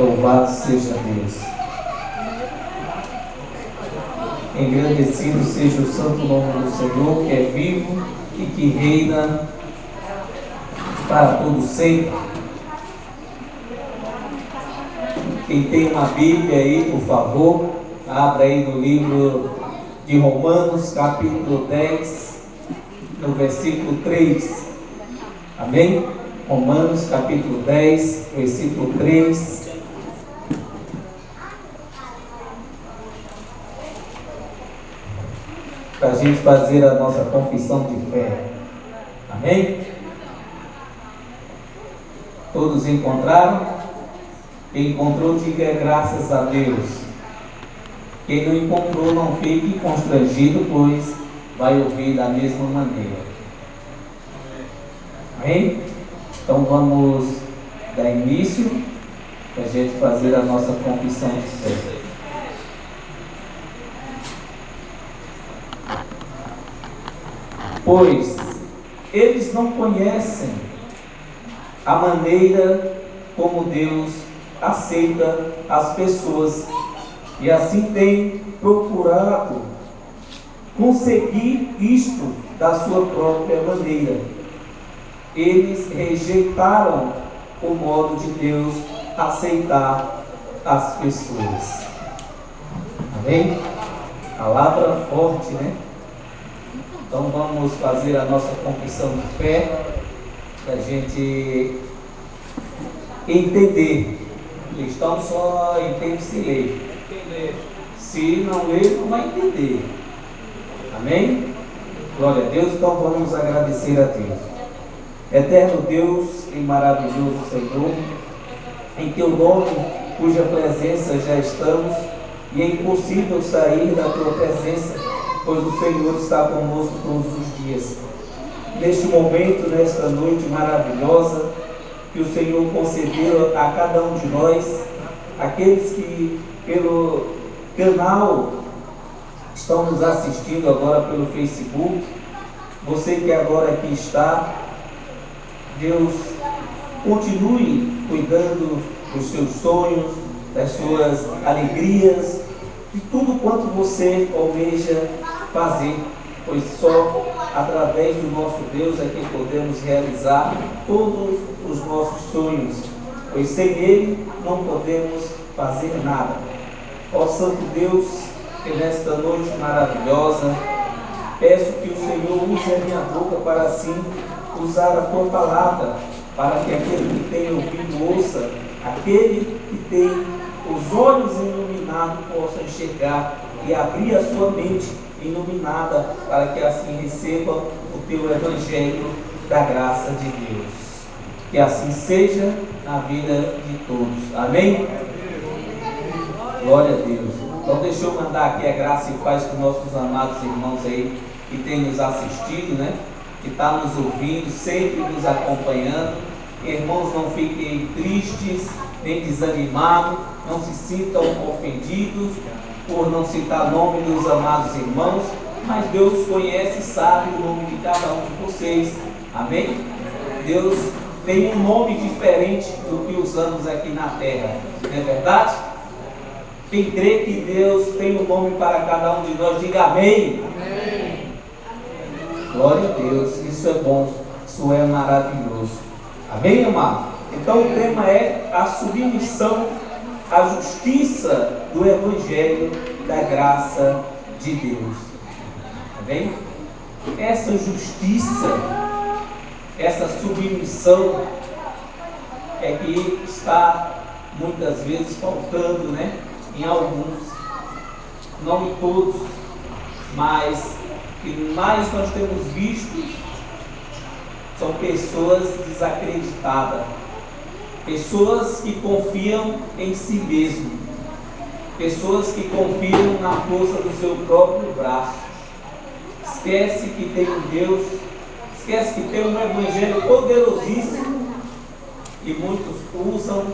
Louvado seja Deus. Engrandecido seja o santo nome do Senhor, que é vivo e que reina para todo sempre. Quem tem uma Bíblia aí, por favor, abra aí no livro de Romanos, capítulo 10, no versículo 3. Amém? Romanos, capítulo 10, versículo 3. Para a gente fazer a nossa confissão de fé. Amém? Todos encontraram? Quem encontrou, diga graças a Deus. Quem não encontrou, não fique constrangido, pois vai ouvir da mesma maneira. Amém? Então vamos dar início para a gente fazer a nossa confissão de fé. Pois eles não conhecem a maneira como Deus aceita as pessoas e assim têm procurado conseguir isto da sua própria maneira. Eles rejeitaram o modo de Deus aceitar as pessoas. Amém? Palavra forte, né? Então vamos fazer a nossa confissão de fé, para a gente entender. O cristão só entende se ler. Se não ler, não vai entender. Amém? Glória a Deus. Então vamos agradecer a Deus. Eterno Deus e maravilhoso Senhor, em teu nome, cuja presença já estamos, e é impossível sair da tua presença, pois o Senhor está conosco todos os dias. Neste momento, nesta noite maravilhosa, que o Senhor concedeu a cada um de nós, aqueles que pelo canal estão nos assistindo agora pelo Facebook, você que agora aqui está, Deus continue cuidando dos seus sonhos, das suas alegrias, de tudo quanto você almeja fazer, pois só através do nosso Deus é que podemos realizar todos os nossos sonhos, pois sem Ele não podemos fazer nada. Ó Santo Deus, que nesta noite maravilhosa, peço que o Senhor use a minha boca para assim usar a tua palavra, para que aquele que tem ouvido ouça, aquele que tem os olhos iluminados possa enxergar e abrir a sua mente iluminada, para que assim receba o teu evangelho da graça de Deus. Que assim seja na vida de todos. Amém? Glória a Deus. Então deixa eu mandar aqui a graça e paz para os nossos amados irmãos aí que têm nos assistido, né? Que está nos ouvindo, sempre nos acompanhando. Irmãos, não fiquem tristes, nem desanimados, não se sintam ofendidos por não citar o nome dos amados irmãos, mas Deus conhece e sabe o nome de cada um de vocês. Amém? Deus tem um nome diferente do que usamos aqui na terra, não é verdade? Quem crê que Deus tem um nome para cada um de nós, diga amém. Amém. Glória a Deus, isso é bom, isso é maravilhoso. Amém, amado? Então o tema é a submissão à justiça do Evangelho da graça de Deus. Amém? Essa justiça, essa submissão é que está muitas vezes faltando, né? Em alguns, não em todos, mas que mais nós temos visto são pessoas desacreditadas, pessoas que confiam em si mesmo, pessoas que confiam na força do seu próprio braço, esquece que tem um Deus, esquece que tem um evangelho poderosíssimo, e muitos usam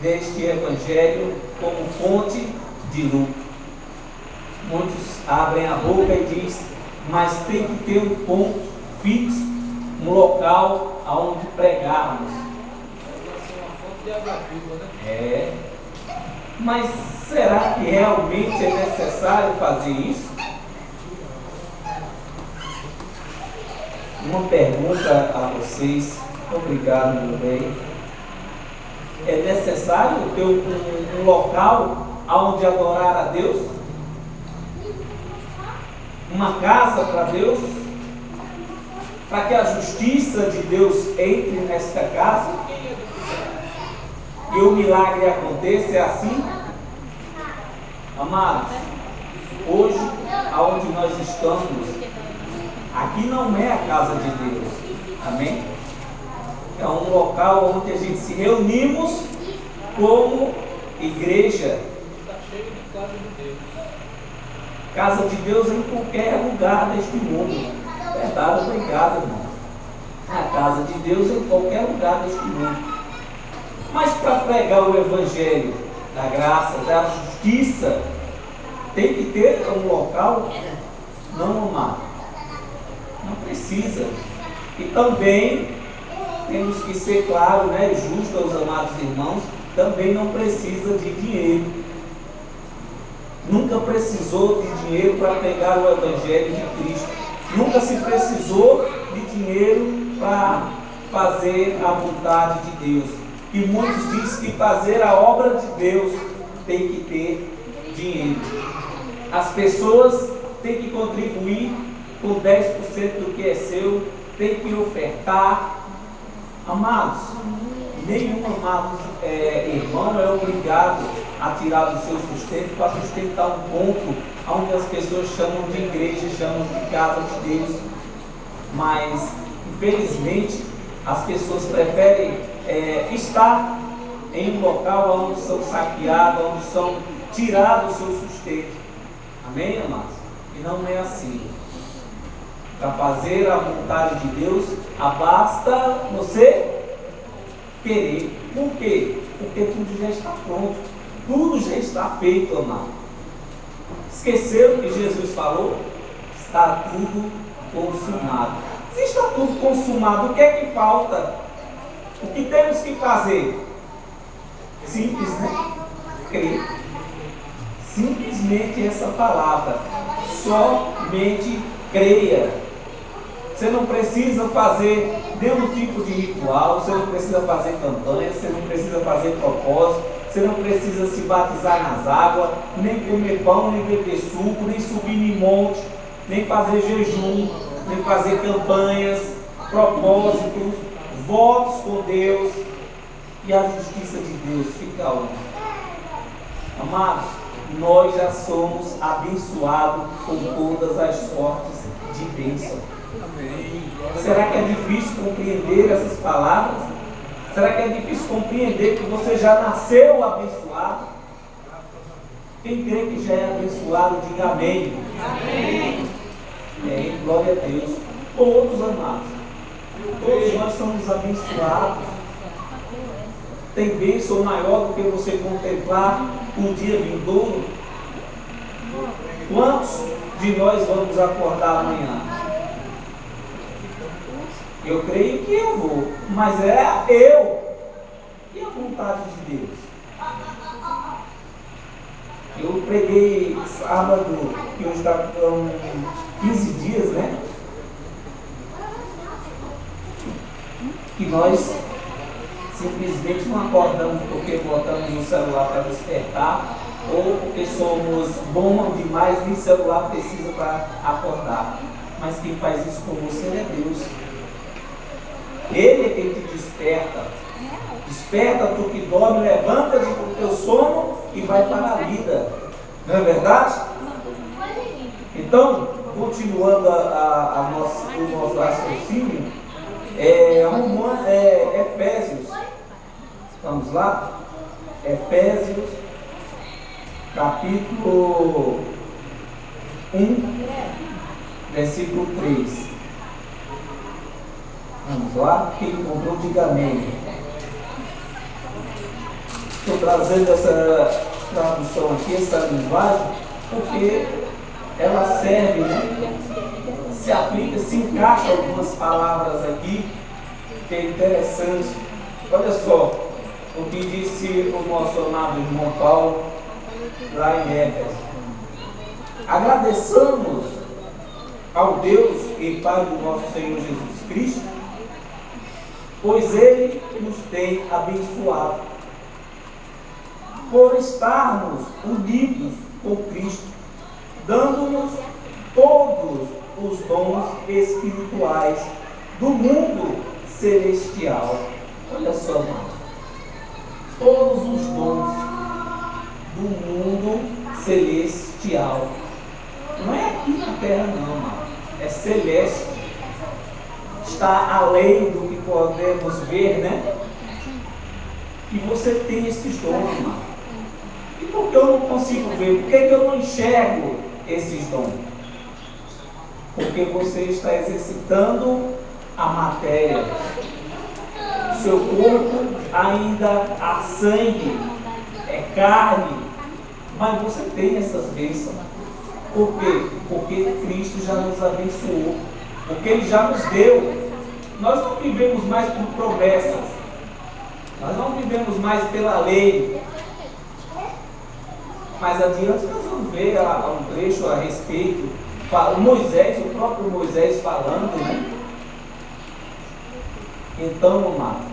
deste evangelho como fonte de lucro. Muitos abrem a boca e dizem, mas tem que ter um ponto fixo, um local aonde pregarmos. Mas será que realmente é necessário fazer isso? Uma pergunta a vocês. Obrigado, meu bem. É necessário ter um local onde adorar a Deus? Uma casa para Deus? Para que a justiça de Deus entre nesta casa? E o milagre aconteça? É assim? Amados, hoje, aonde nós estamos, aqui não é a casa de Deus. Amém? É um local onde a gente se reunimos como igreja. Casa de Deus em qualquer lugar deste mundo. Verdade, obrigado, irmão. A casa de Deus em qualquer lugar deste mundo. Mas para pregar o Evangelho da graça, da justiça, tem que ter um local? Não, amado. Não precisa. E também temos que ser claro, né, justo aos amados irmãos, também não precisa de dinheiro. Nunca precisou de dinheiro para pregar o Evangelho de Cristo. Nunca se precisou de dinheiro para fazer a vontade de Deus. E muitos dizem que fazer a obra de Deus tem que ter dinheiro. As pessoas têm que contribuir com 10% do que é seu, tem que ofertar. Amados, nenhum amado irmão é obrigado a tirar do seu sustento para sustentar um ponto onde as pessoas chamam de igreja, chamam de casa de Deus. Mas, infelizmente, as pessoas preferem estar em um local onde são saqueados, onde são tirados o seu sustento. Amém, amados? E não é assim. Para fazer a vontade de Deus, basta você querer. Por quê? Porque tudo já está pronto. Tudo já está feito, amado. Esqueceram que Jesus falou? Está tudo consumado. Se está tudo consumado, o que é que falta? O que temos que fazer? Simples, né? Crer. Simplesmente essa palavra. Somente creia. Você não precisa fazer nenhum tipo de ritual, você não precisa fazer campanha, você não precisa fazer propósito, você não precisa se batizar nas águas, nem comer pão, nem beber suco, nem subir em monte, nem fazer jejum, nem fazer campanhas, propósitos, votos com Deus, e a justiça de Deus fica onde? Amados, nós já somos abençoados com todas as sortes de bênção. Amém. Será que é difícil compreender essas palavras? Será que é difícil compreender que você já nasceu abençoado? Quem crê que já é abençoado, diga amém. Amém. Amém. Glória a Deus. Todos amados. Todos nós somos abençoados. Tem bênção maior do que você contemplar o dia vindouro? Quantos de nós vamos acordar amanhã? Eu creio que eu vou, mas é eu e a vontade de Deus. Eu preguei sábado, que hoje está com 15 dias, né? Que nós simplesmente não acordamos porque botamos o celular para despertar, ou porque somos bons demais, nem celular precisa para acordar. Mas quem faz isso com você é Deus. Ele é quem te desperta. Desperta tu que dorme, levanta-te do teu sono e vai para a vida. Não é verdade? Então, continuando o nosso raciocínio, Efésios. Vamos lá? Efésios, capítulo 1, versículo 3. Vamos lá? Quem encontrou, diga amém. Estou trazendo essa tradução aqui, essa linguagem, porque ela serve, né? Se aplica, se encaixa algumas palavras aqui, que é interessante. Olha só o que disse o nosso amado irmão Paulo lá em Éfeso. Agradeçamos ao Deus e Pai do nosso Senhor Jesus Cristo, pois Ele nos tem abençoado por estarmos unidos com Cristo, dando-nos todos os dons espirituais do mundo celestial. Olha só, irmão. Todos os dons do mundo celestial. Não é aqui na terra, não, irmão. É celeste. Está além do que podemos ver, né? E você tem esses dons, irmão. E por que eu não consigo ver? Por que eu não enxergo esses dons? Porque você está exercitando a matéria. O seu corpo ainda há sangue, é carne, mas você tem essas bênçãos. Por quê? Porque Cristo já nos abençoou, porque Ele já nos deu. Nós não vivemos mais por promessas, nós não vivemos mais pela lei. Mais adiante nós vamos ver um trecho a respeito, Moisés, o próprio Moisés falando, né? Então, amado,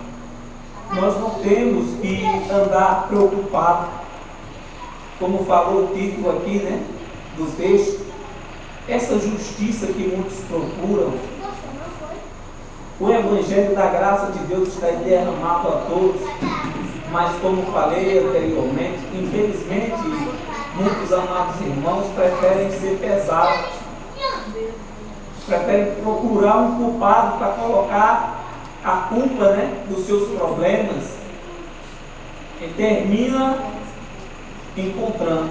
nós não temos que andar preocupados, como falou o título aqui, né, do texto, essa justiça que muitos procuram. O Evangelho da graça de Deus está derramado a todos, mas como falei anteriormente, infelizmente, muitos amados irmãos preferem ser pesados, preferem procurar um culpado para colocar a culpa, né, dos seus problemas, e termina encontrando.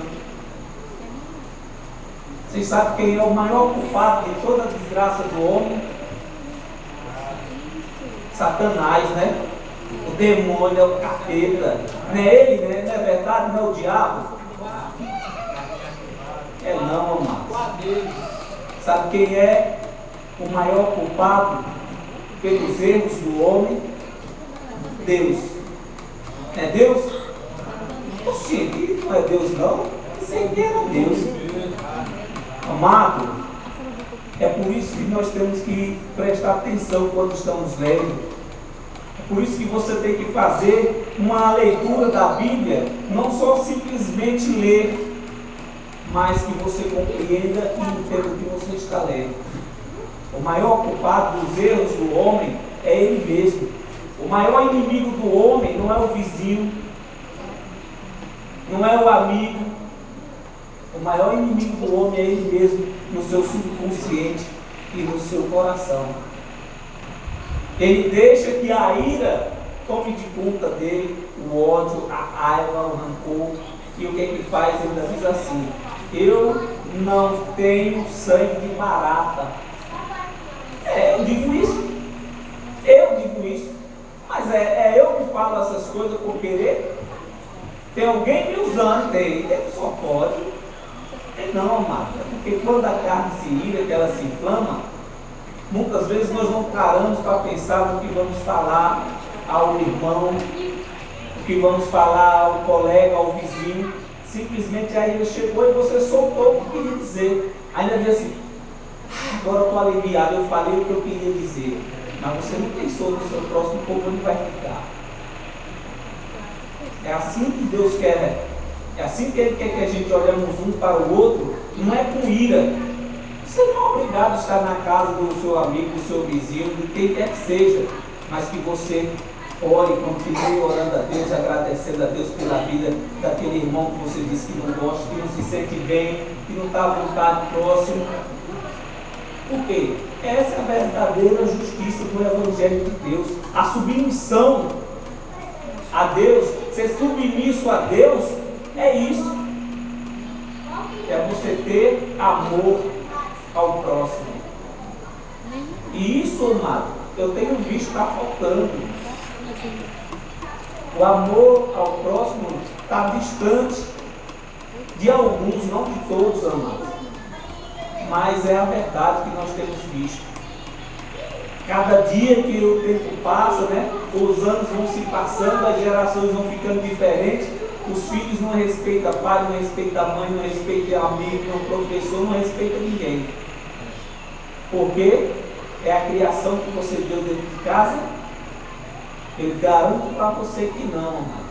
Vocês sabem quem é o maior culpado de toda a desgraça do homem? Satanás, né? O demônio é o capeta. Não é ele, né? Não é verdade? Não é o diabo? É não, amado. Sabe quem é o maior culpado pelos erros do homem? Deus. É Deus? Oxi, não é Deus não? Sei que era Deus. Amado, é por isso que nós temos que prestar atenção quando estamos lendo. É por isso que você tem que fazer uma leitura da Bíblia, não só simplesmente ler, mas que você compreenda e entenda o que você está lendo. O maior culpado dos erros do homem é ele mesmo. O maior inimigo do homem não é o vizinho, não é o amigo. O maior inimigo do homem é ele mesmo, no seu subconsciente e no seu coração. Ele deixa que a ira tome de conta dele, o ódio, a raiva, o rancor. E o que ele faz? Ele ainda diz assim: eu não tenho sangue de barata. Eu digo isso, mas é eu que falo essas coisas por querer? Tem alguém me usando, ele só pode. Não, amado, é porque quando a carne se ira, que ela se inflama, muitas vezes nós não paramos para pensar no que vamos falar ao irmão, o que vamos falar ao colega, ao vizinho. Simplesmente a ira chegou e você soltou o que queria dizer. Ainda diz assim: agora eu estou aliviado, eu falei o que eu queria dizer. Mas você não pensou no seu próximo, como ele vai ficar. É assim que Deus quer. É assim que Ele quer que a gente olhemos um para o outro, não é com ira. Você não é obrigado a estar na casa do seu amigo, do seu vizinho, de quem quer que seja, mas que você ore, continue orando a Deus, agradecendo a Deus pela vida daquele irmão que você disse que não gosta, que não se sente bem, que não está à vontade próximo. Por quê? Essa é a verdadeira justiça do Evangelho de Deus. A submissão a Deus, ser submisso a Deus, é isso. É você ter amor ao próximo. E isso, amado, eu tenho visto está faltando. O amor ao próximo está distante de alguns, não de todos, amados. Mas é a verdade que nós temos visto. Cada dia que o tempo passa, né, os anos vão se passando, as gerações vão ficando diferentes, Os filhos não respeitam pai, não respeitam mãe, não respeitam amigo, não professor, não respeitam ninguém. Porque é a criação que você deu dentro de casa. Eu garanto para você que não, amado.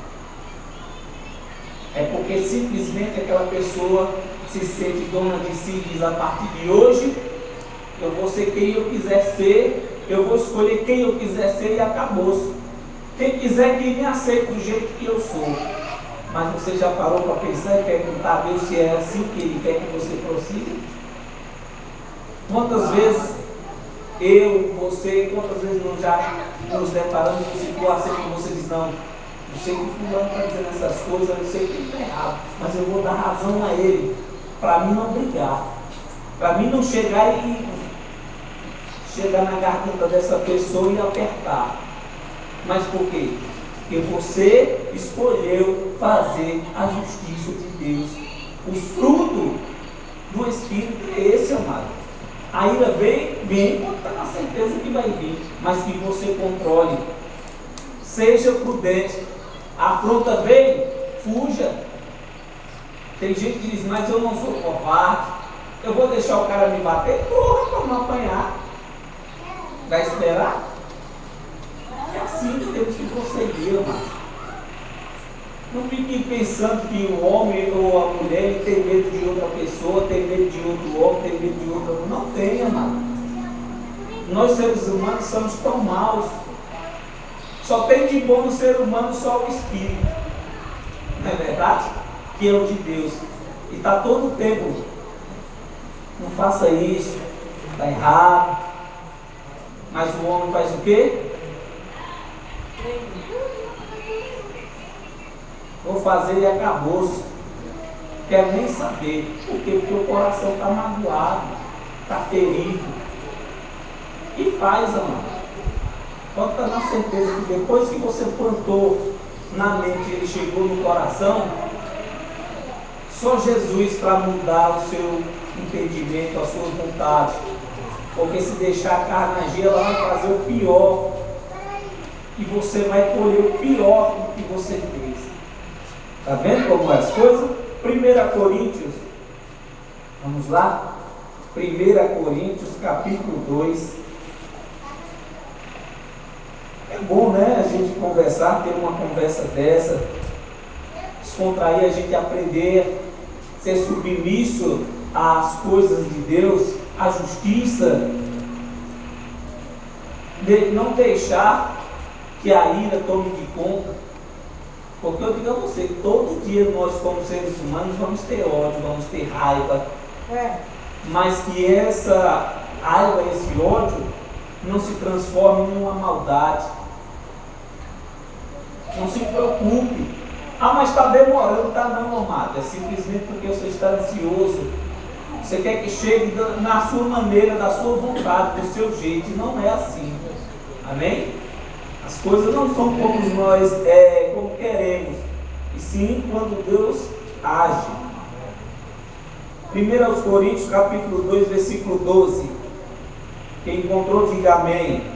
É porque simplesmente aquela pessoa se sente dona de si e diz: a partir de hoje eu vou ser quem eu quiser ser, eu vou escolher quem eu quiser ser e acabou-se. Quem quiser que me aceite do jeito que eu sou. Mas você já parou para pensar e perguntar a Deus se é assim que Ele quer que você prossiga? Quantas vezes eu, você, quantas vezes nós já nos deparamos com situações que você diz: não, eu sei que o fulano está dizendo essas coisas, eu sei que ele está errado, mas eu vou dar razão a ele, para mim não brigar, para mim não chegar na garganta dessa pessoa e apertar. Mas por quê? Porque você escolheu fazer a justiça de Deus. O fruto do Espírito é esse, amado. A ira vem quando está na certeza que vai vir, mas que você controle. Seja prudente. A afronta vem, fuja. Tem gente que diz: mas eu não sou covarde, eu vou deixar o cara me bater. Corra para não apanhar. Vai esperar? É assim que temos que proceder, amado. Não fique pensando que o homem ou a mulher tem medo de outra pessoa, tem medo de outro homem, tem medo de outra mulher. Não tem, amado. Nós seres humanos somos tão maus. Só tem de bom no ser humano só o Espírito. Não é verdade? Que é o de Deus. E está todo o tempo: não faça isso, está errado. Mas o homem faz o quê? Vou fazer e acabou-se. Quero nem saber. Por quê? Porque o coração está magoado, está ferido. E faz, amado. Pode estar na certeza que depois que você plantou na mente, ele chegou no coração, só Jesus para mudar o seu entendimento, a sua vontade. Porque se deixar a carne agir, ela vai fazer o pior. E você vai colher o pior do que você fez. Está vendo como é as coisas? 1 Coríntios, vamos lá? 1 Coríntios, capítulo 2. É bom, né, a gente conversar, ter uma conversa dessa, descontrair, a gente aprender, ser submisso às coisas de Deus, à justiça, não deixar que a ira tome de conta. Porque eu digo a você, todo dia nós como seres humanos vamos ter ódio, vamos ter raiva, mas que essa raiva, esse ódio não se transforme numa maldade. Não se preocupe. Ah, mas está demorando. Está não, amado. É simplesmente porque você está ansioso. Você quer que chegue na sua maneira, da sua vontade, do seu jeito. E não é assim. Amém? As coisas não são como nós como queremos. E sim quando Deus age. 1 Coríntios capítulo 2, versículo 12. Quem encontrou, diga amém.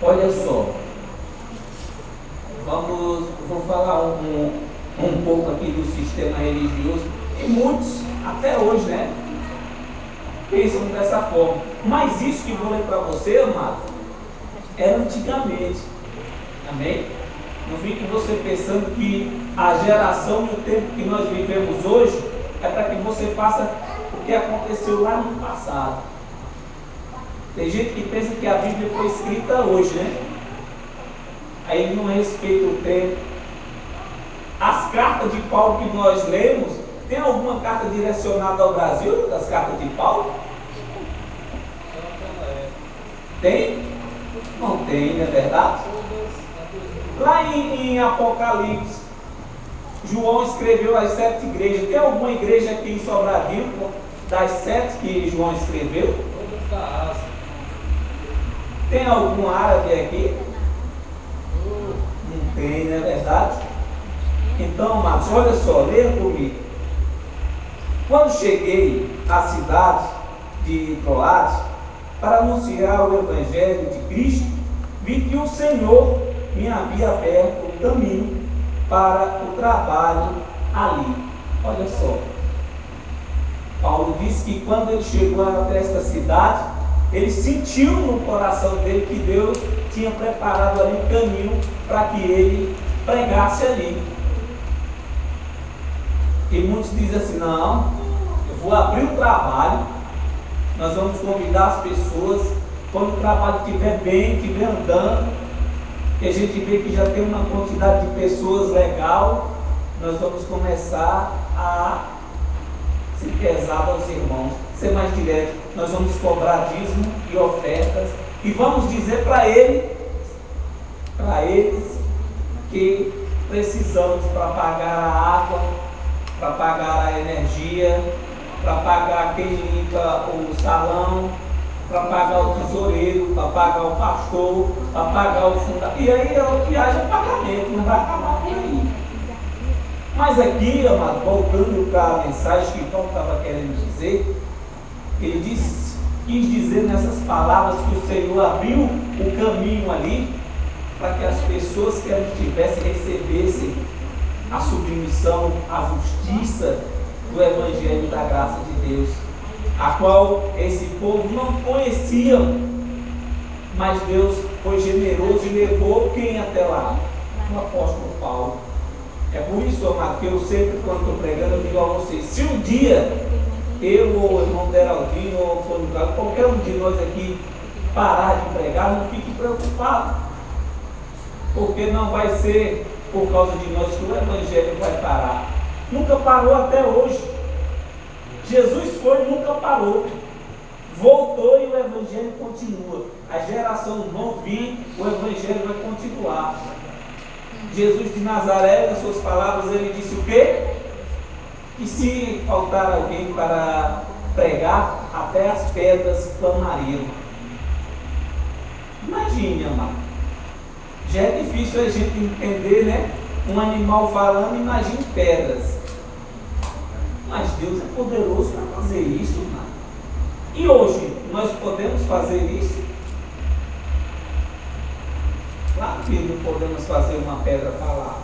Olha só, vou falar um pouco aqui do sistema religioso, e muitos, até hoje, né, pensam dessa forma. Mas isso que vou ler para você, amado, era antigamente, amém? Não fique você pensando que a geração e o tempo que nós vivemos hoje é para que você faça o que aconteceu lá no passado. Tem gente que pensa que a Bíblia foi escrita hoje, né? Aí não respeita o tempo. As cartas de Paulo que nós lemos, tem alguma carta direcionada ao Brasil, das cartas de Paulo? Tem? Não tem, não é verdade? Lá em Apocalipse, João escreveu as 7 igrejas. Tem alguma igreja aqui em Sobradinho, das 7 que João escreveu? Todas da Ásia. Tem algum árabe aqui? Não tem, não é verdade? Então, amados, olha só, leia comigo. Quando cheguei à cidade de Troade para anunciar o Evangelho de Cristo, vi que o Senhor me havia aberto o caminho para o trabalho ali. Olha só, Paulo disse que quando ele chegou até esta cidade, ele sentiu no coração dele que Deus tinha preparado ali um caminho para que ele pregasse ali. E muitos dizem assim: não, eu vou abrir o trabalho, nós vamos convidar as pessoas, quando o trabalho estiver bem, estiver andando, que a gente vê que já tem uma quantidade de pessoas legal, nós vamos começar a ser pesado aos irmãos, ser mais direto. Nós vamos cobrar dízimo e ofertas e vamos dizer para eles que precisamos para pagar a água, para pagar a energia, para pagar quem limpa o salão, para pagar o tesoureiro, para pagar o pastor, para pagar o fundador. E aí a viagem é pagamento, não vai acabar por aí. Mas aqui, amado, voltando para a mensagem que Paulo estava querendo dizer, ele quis dizer nessas palavras que o Senhor abriu o caminho ali para que as pessoas que ali estivessem recebessem a submissão, a justiça do Evangelho da graça de Deus, a qual esse povo não conhecia, mas Deus foi generoso e levou quem até lá? O apóstolo Paulo. É por isso, amado, que eu sempre, quando estou pregando, eu digo a vocês: se um dia eu ou o irmão Deraldino ou o Antônio Carlos, qualquer um de nós aqui parar de pregar, não fique preocupado, porque não vai ser por causa de nós que o Evangelho vai parar. Nunca parou até hoje. Jesus foi e nunca parou. Voltou e o Evangelho continua. As gerações vão vir, o Evangelho vai continuar. Jesus de Nazaré, nas suas palavras, ele disse o quê? Que se faltar alguém para pregar, até as pedras clamariam. Imagine, amado. Já é difícil a gente entender, né? Um animal falando, imagine pedras. Mas Deus é poderoso para fazer isso, amado. E hoje, nós podemos fazer isso? Claro que não podemos fazer uma pedra falar.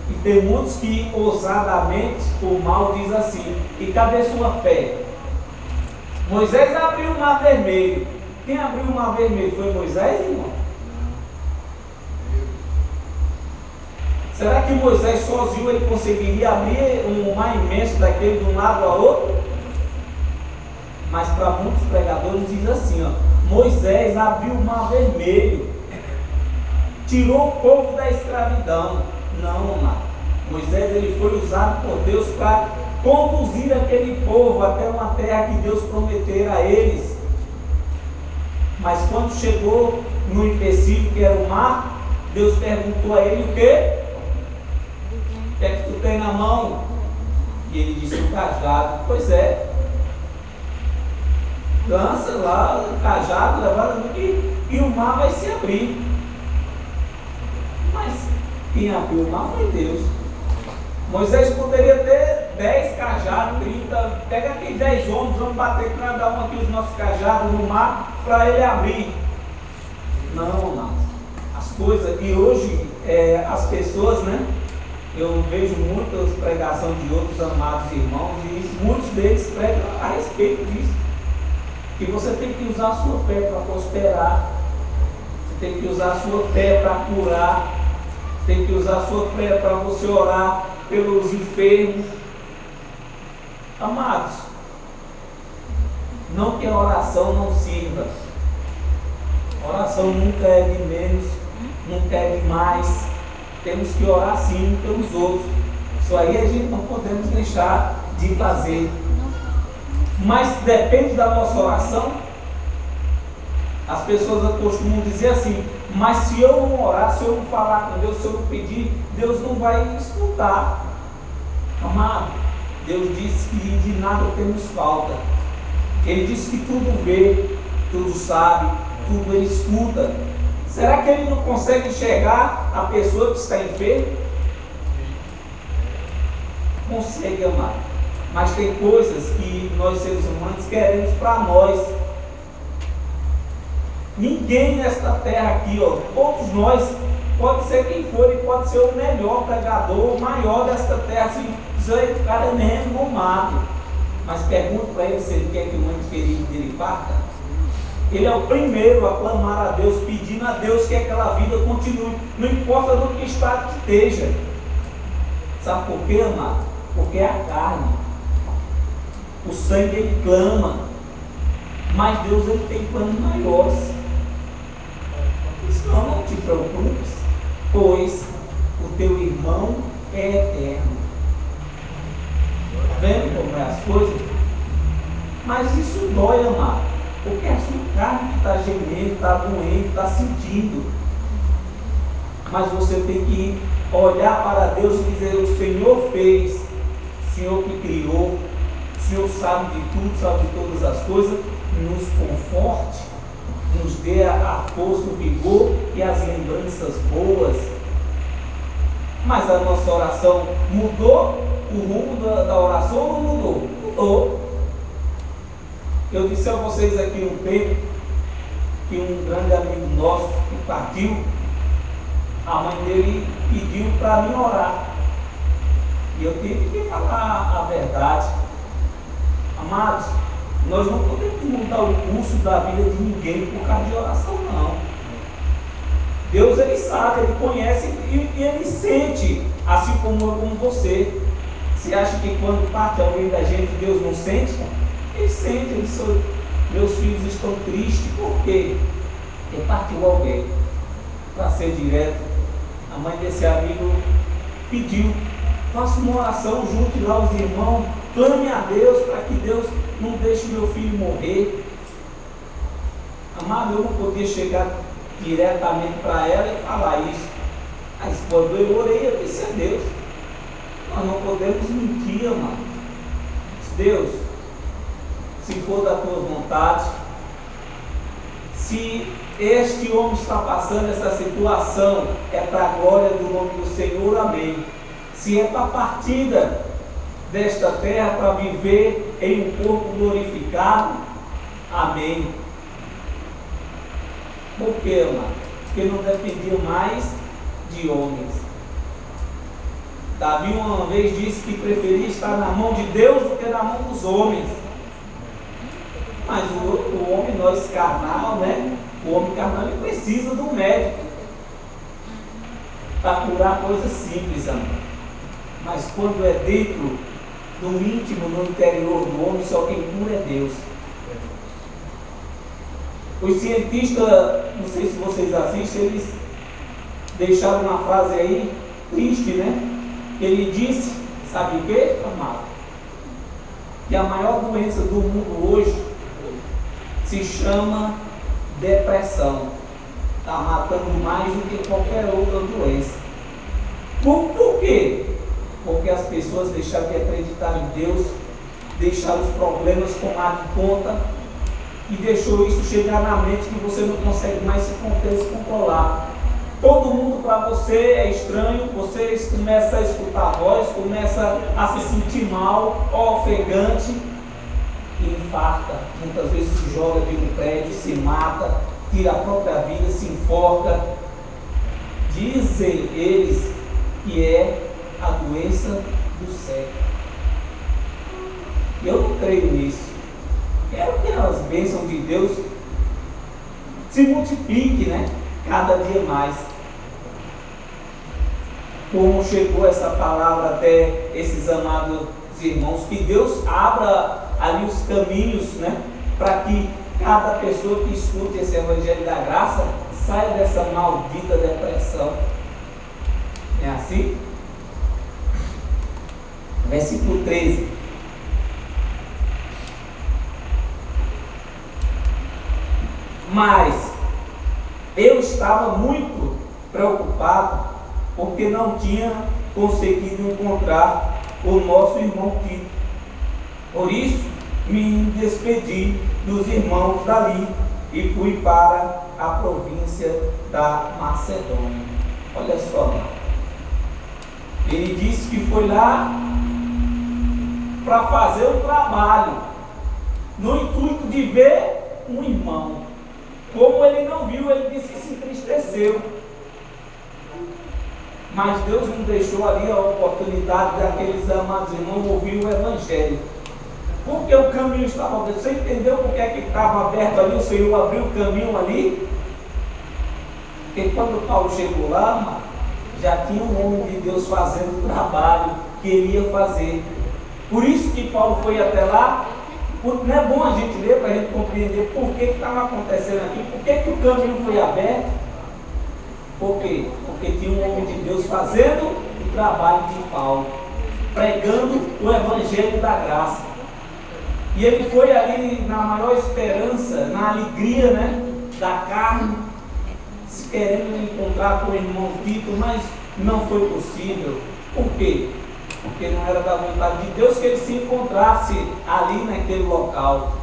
E tem muitos que ousadamente o mal diz assim: e cadê sua fé? Moisés abriu o mar vermelho. Quem abriu o mar vermelho foi Moisés, irmão? Será que Moisés sozinho ele conseguiria abrir um mar imenso daquele de um lado ao outro? Mas para muitos pregadores diz assim, ó: Moisés abriu o mar vermelho, tirou o povo da escravidão. Não, amado. Moisés ele foi usado por Deus para conduzir aquele povo até uma terra que Deus prometera a eles. Mas quando chegou no empecilho que era o mar, Deus perguntou a ele o quê? O que é que tu tem na mão? E ele disse: o cajado. Pois é. Lança lá o cajado, levanta e o mar vai se abrir. Mas quem abriu o mar foi Deus. Moisés poderia ter 10 cajados, 30, pega aqui 10 homens, vamos bater cada um aqui os nossos cajados no mar para ele abrir. Não, amados. As coisas, e hoje as pessoas, né? Eu vejo muitas pregações de outros amados irmãos e muitos deles pregam a respeito disso. Que você tem que usar a sua fé para prosperar, você tem que usar a sua fé para curar, você tem que usar a sua fé para você orar pelos enfermos. Amados, não que a oração não sirva. A oração nunca é de menos, nunca é de mais. Temos que orar sim pelos outros. Isso aí a gente não podemos deixar de fazer. Mas depende da nossa oração. As pessoas costumam dizer assim: mas se eu não orar, se eu não falar com Deus, se eu não pedir, Deus não vai escutar. Amado, Deus disse que de nada temos falta. Ele disse que tudo vê, tudo sabe, tudo ele escuta. Será que ele não consegue enxergar a pessoa que está enferma? consegue amar. Mas tem coisas que nós seres humanos queremos para nós. Ninguém nesta terra aqui, todos nós, pode ser quem for, e pode ser o melhor pregador, o maior desta terra, se dizer que o cara é mesmo gomado. Mas pergunto para ele se ele quer que o ente querido dele parta. Ele é o primeiro a clamar a Deus, pedindo a Deus que aquela vida continue, não importa no que estado que esteja. Sabe por quê, amado? Porque é a carne. O sangue ele clama, mas Deus ele tem planos maiores. Então não te preocupes, pois o teu irmão é eterno. Está vendo como é as coisas? Mas isso dói, amado, porque é a sua carne que está gemendo, está doendo, está sentindo. Mas você tem que olhar para Deus e dizer: o Senhor fez, o Senhor que criou, o Senhor sabe de tudo, sabe de todas as coisas, nos conforte, nos dê a força, o vigor e as lembranças boas. Mas a nossa oração mudou? O rumo da oração ou não mudou? Mudou. Eu disse a vocês aqui um tempo que um grande amigo nosso que partiu, a mãe dele pediu para mim orar. E eu tive que falar a verdade. Amados, nós não podemos mudar o curso da vida de ninguém por causa de oração, não. Deus ele sabe, ele conhece e ele sente, assim como você. Você acha que quando parte alguém da gente, Deus não sente? Ele sente, ele diz: meus filhos estão tristes, por quê? Porque partiu alguém. Para ser direto, a mãe desse amigo pediu: faça uma oração, junte lá os irmãos, clame a Deus para que Deus não deixe meu filho morrer. Amado, eu não podia chegar diretamente para ela e falar isso. Mas quando eu orei, eu disse a Deus: nós não podemos mentir, amado. Deus, se for da tua vontade, se este homem está passando essa situação, é para a glória do nome do Senhor, amém. Se é para a partida desta terra, para viver em um corpo glorificado, amém. Por quê, amado? Porque não dependia mais de homens. Davi uma vez disse que preferia estar na mão de Deus do que na mão dos homens. Mas o homem, nós carnal, né? O homem carnal, ele precisa do médico para curar coisas simples, amor. Mas quando é dentro do íntimo, no interior do homem, só quem cura é Deus. Os cientistas, não sei se vocês assistem, eles deixaram uma frase aí triste, né? Ele disse, sabe o que, amado? Que a maior doença do mundo hoje se chama depressão. Está matando mais do que qualquer outra doença. Por quê? Porque as pessoas deixaram de acreditar em Deus, deixaram os problemas tomar de conta e deixou isso chegar na mente que você não consegue mais se conter, se controlar. Todo mundo para você é estranho, você começa a escutar a voz, começa a se sentir mal, ofegante e infarta. Muitas vezes se joga de um prédio, se mata, tira a própria vida, se enforca. Dizem eles que é a doença do século. Eu não creio nisso. Quero que as bênçãos de Deus se multipliquem, né? Cada dia mais. Como chegou essa palavra até esses amados irmãos, que Deus abra ali os caminhos, né? Para que cada pessoa que escute esse Evangelho da Graça saia dessa maldita depressão. É assim? Versículo 13. Mas eu estava muito preocupado porque não tinha conseguido encontrar o nosso irmão Tito. Por isso me despedi dos irmãos dali e fui para a província da Macedônia. Olha só, ele disse que foi lá para fazer o trabalho, no intuito de ver um irmão. Como ele não viu, ele disse que se entristeceu. Mas Deus não deixou ali a oportunidade daqueles amados irmãos ouvir o Evangelho. Porque o caminho estava aberto. Você entendeu porque é que estava aberto ali? O Senhor abriu o caminho ali? Porque quando Paulo chegou lá, já tinha um homem de Deus fazendo o trabalho que ele ia fazer. Por isso que Paulo foi até lá. Não é bom a gente ler para a gente compreender por que estava acontecendo aqui, por que o caminho foi aberto. Por quê? Porque tinha um homem de Deus fazendo o trabalho de Paulo, pregando o Evangelho da graça. E ele foi ali na maior esperança, na alegria, né, da carne, se querendo encontrar com o irmão Tito, mas não foi possível. Por quê? Porque não era da vontade de Deus que ele se encontrasse ali naquele local.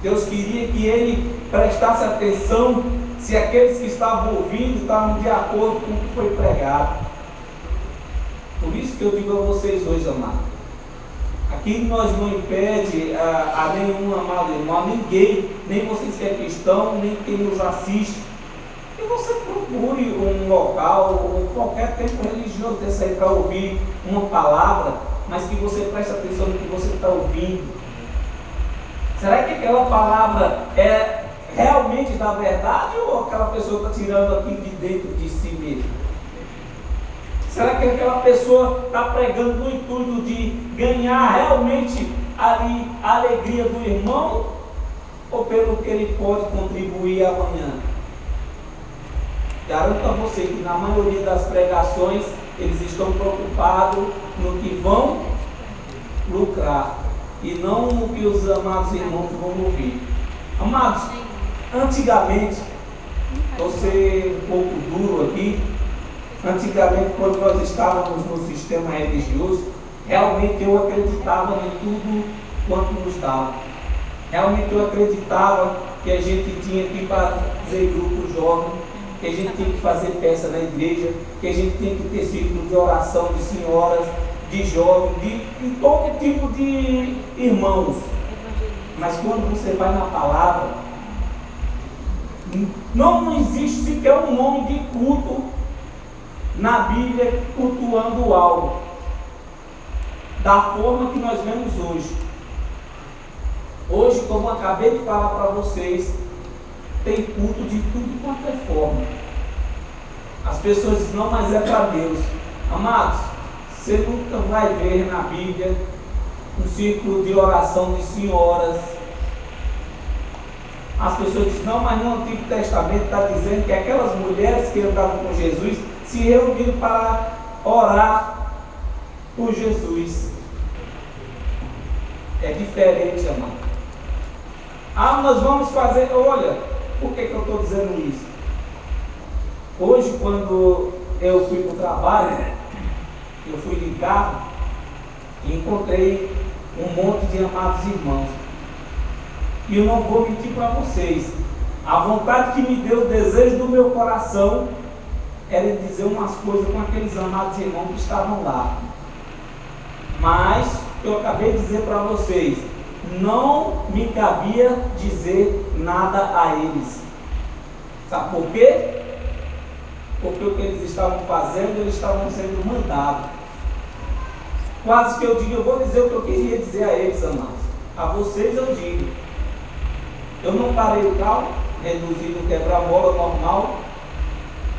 Deus queria que ele prestasse atenção se aqueles que estavam ouvindo estavam de acordo com o que foi pregado. Por isso que eu digo a vocês hoje, amados, aqui nós não impede a nenhum amado irmão, a ninguém, nem vocês que é cristão, nem quem nos assiste, que você procure um local, ou qualquer tempo religioso desse aí para ouvir uma palavra, mas que você preste atenção no que você está ouvindo. Será que aquela palavra é realmente da verdade ou aquela pessoa está tirando aqui de dentro de si mesmo? Será que aquela pessoa está pregando no intuito de ganhar realmente ali a alegria do irmão ou pelo que ele pode contribuir amanhã? Garanto a você que na maioria das pregações eles estão preocupados no que vão lucrar e não no que os amados irmãos vão ouvir. Amados, antigamente, vou ser um pouco duro aqui, antigamente quando nós estávamos no sistema religioso, realmente eu acreditava em tudo quanto nos dava. Realmente eu acreditava que a gente tinha que fazer grupo jovem, que a gente tinha que fazer peça na igreja, que a gente tinha que ter ciclo de oração de senhoras, de jovens, de todo tipo de irmãos. Mas quando você vai na palavra, não existe sequer um nome de culto na Bíblia cultuando algo da forma que nós vemos hoje. Hoje, como eu acabei de falar para vocês, tem culto de tudo quanto é forma. As pessoas dizem, não, mas é para Deus. Amados, você nunca vai ver na Bíblia um círculo de oração de senhoras. As pessoas dizem, não, mas no Antigo Testamento está dizendo que aquelas mulheres que andavam com Jesus se reuniram para orar por Jesus. É diferente, amado. Nós vamos fazer, olha, por que eu estou dizendo isso? Hoje, quando eu fui para o trabalho, eu fui de carro e encontrei um monte de amados irmãos. E eu não vou mentir para vocês, a vontade que me deu, o desejo do meu coração, era dizer umas coisas com aqueles amados irmãos que estavam lá. Mas, eu acabei de dizer para vocês, não me cabia dizer nada a eles. Sabe por quê? Porque o que eles estavam fazendo, eles estavam sendo mandados. Quase que eu digo, eu vou dizer o que eu queria dizer a eles, amados. A vocês eu digo. Eu não parei o carro, reduzi no quebra-mola normal,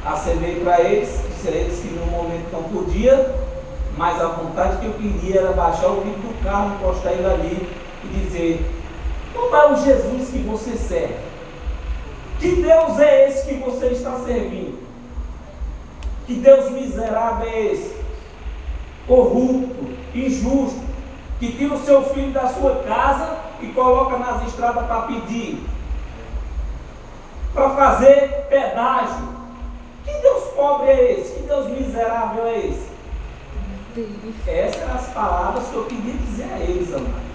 acenei para eles, disse a eles que no momento não podia, mas a vontade que eu queria era baixar o vidro do carro, encostar ele ali e dizer, qual é o Jesus que você serve? Que Deus é esse que você está servindo? Que Deus miserável é esse? Corrupto, injusto, que tira o seu filho da sua casa e coloca nas estradas para pedir, para fazer pedágio. Que Deus pobre é esse? Que Deus miserável é esse? Essas eram as palavras que eu queria dizer a eles, amado.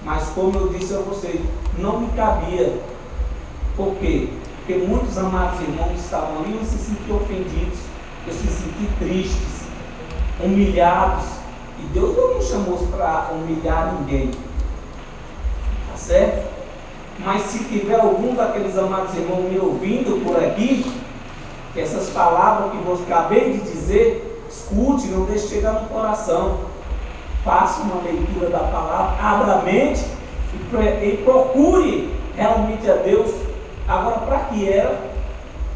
Mas como eu disse a vocês, não me cabia. Por quê? Porque muitos amados irmãos estavam ali e se sentiam ofendidos, eu se senti tristes, humilhados, E Deus não nos chamou para humilhar ninguém. Tá certo? Mas se tiver algum daqueles amados irmãos me ouvindo por aqui, que essas palavras que eu acabei de dizer, escute, não deixe chegar no coração. Faça uma leitura da palavra, abra a mente e procure realmente a Deus. Agora, para que era?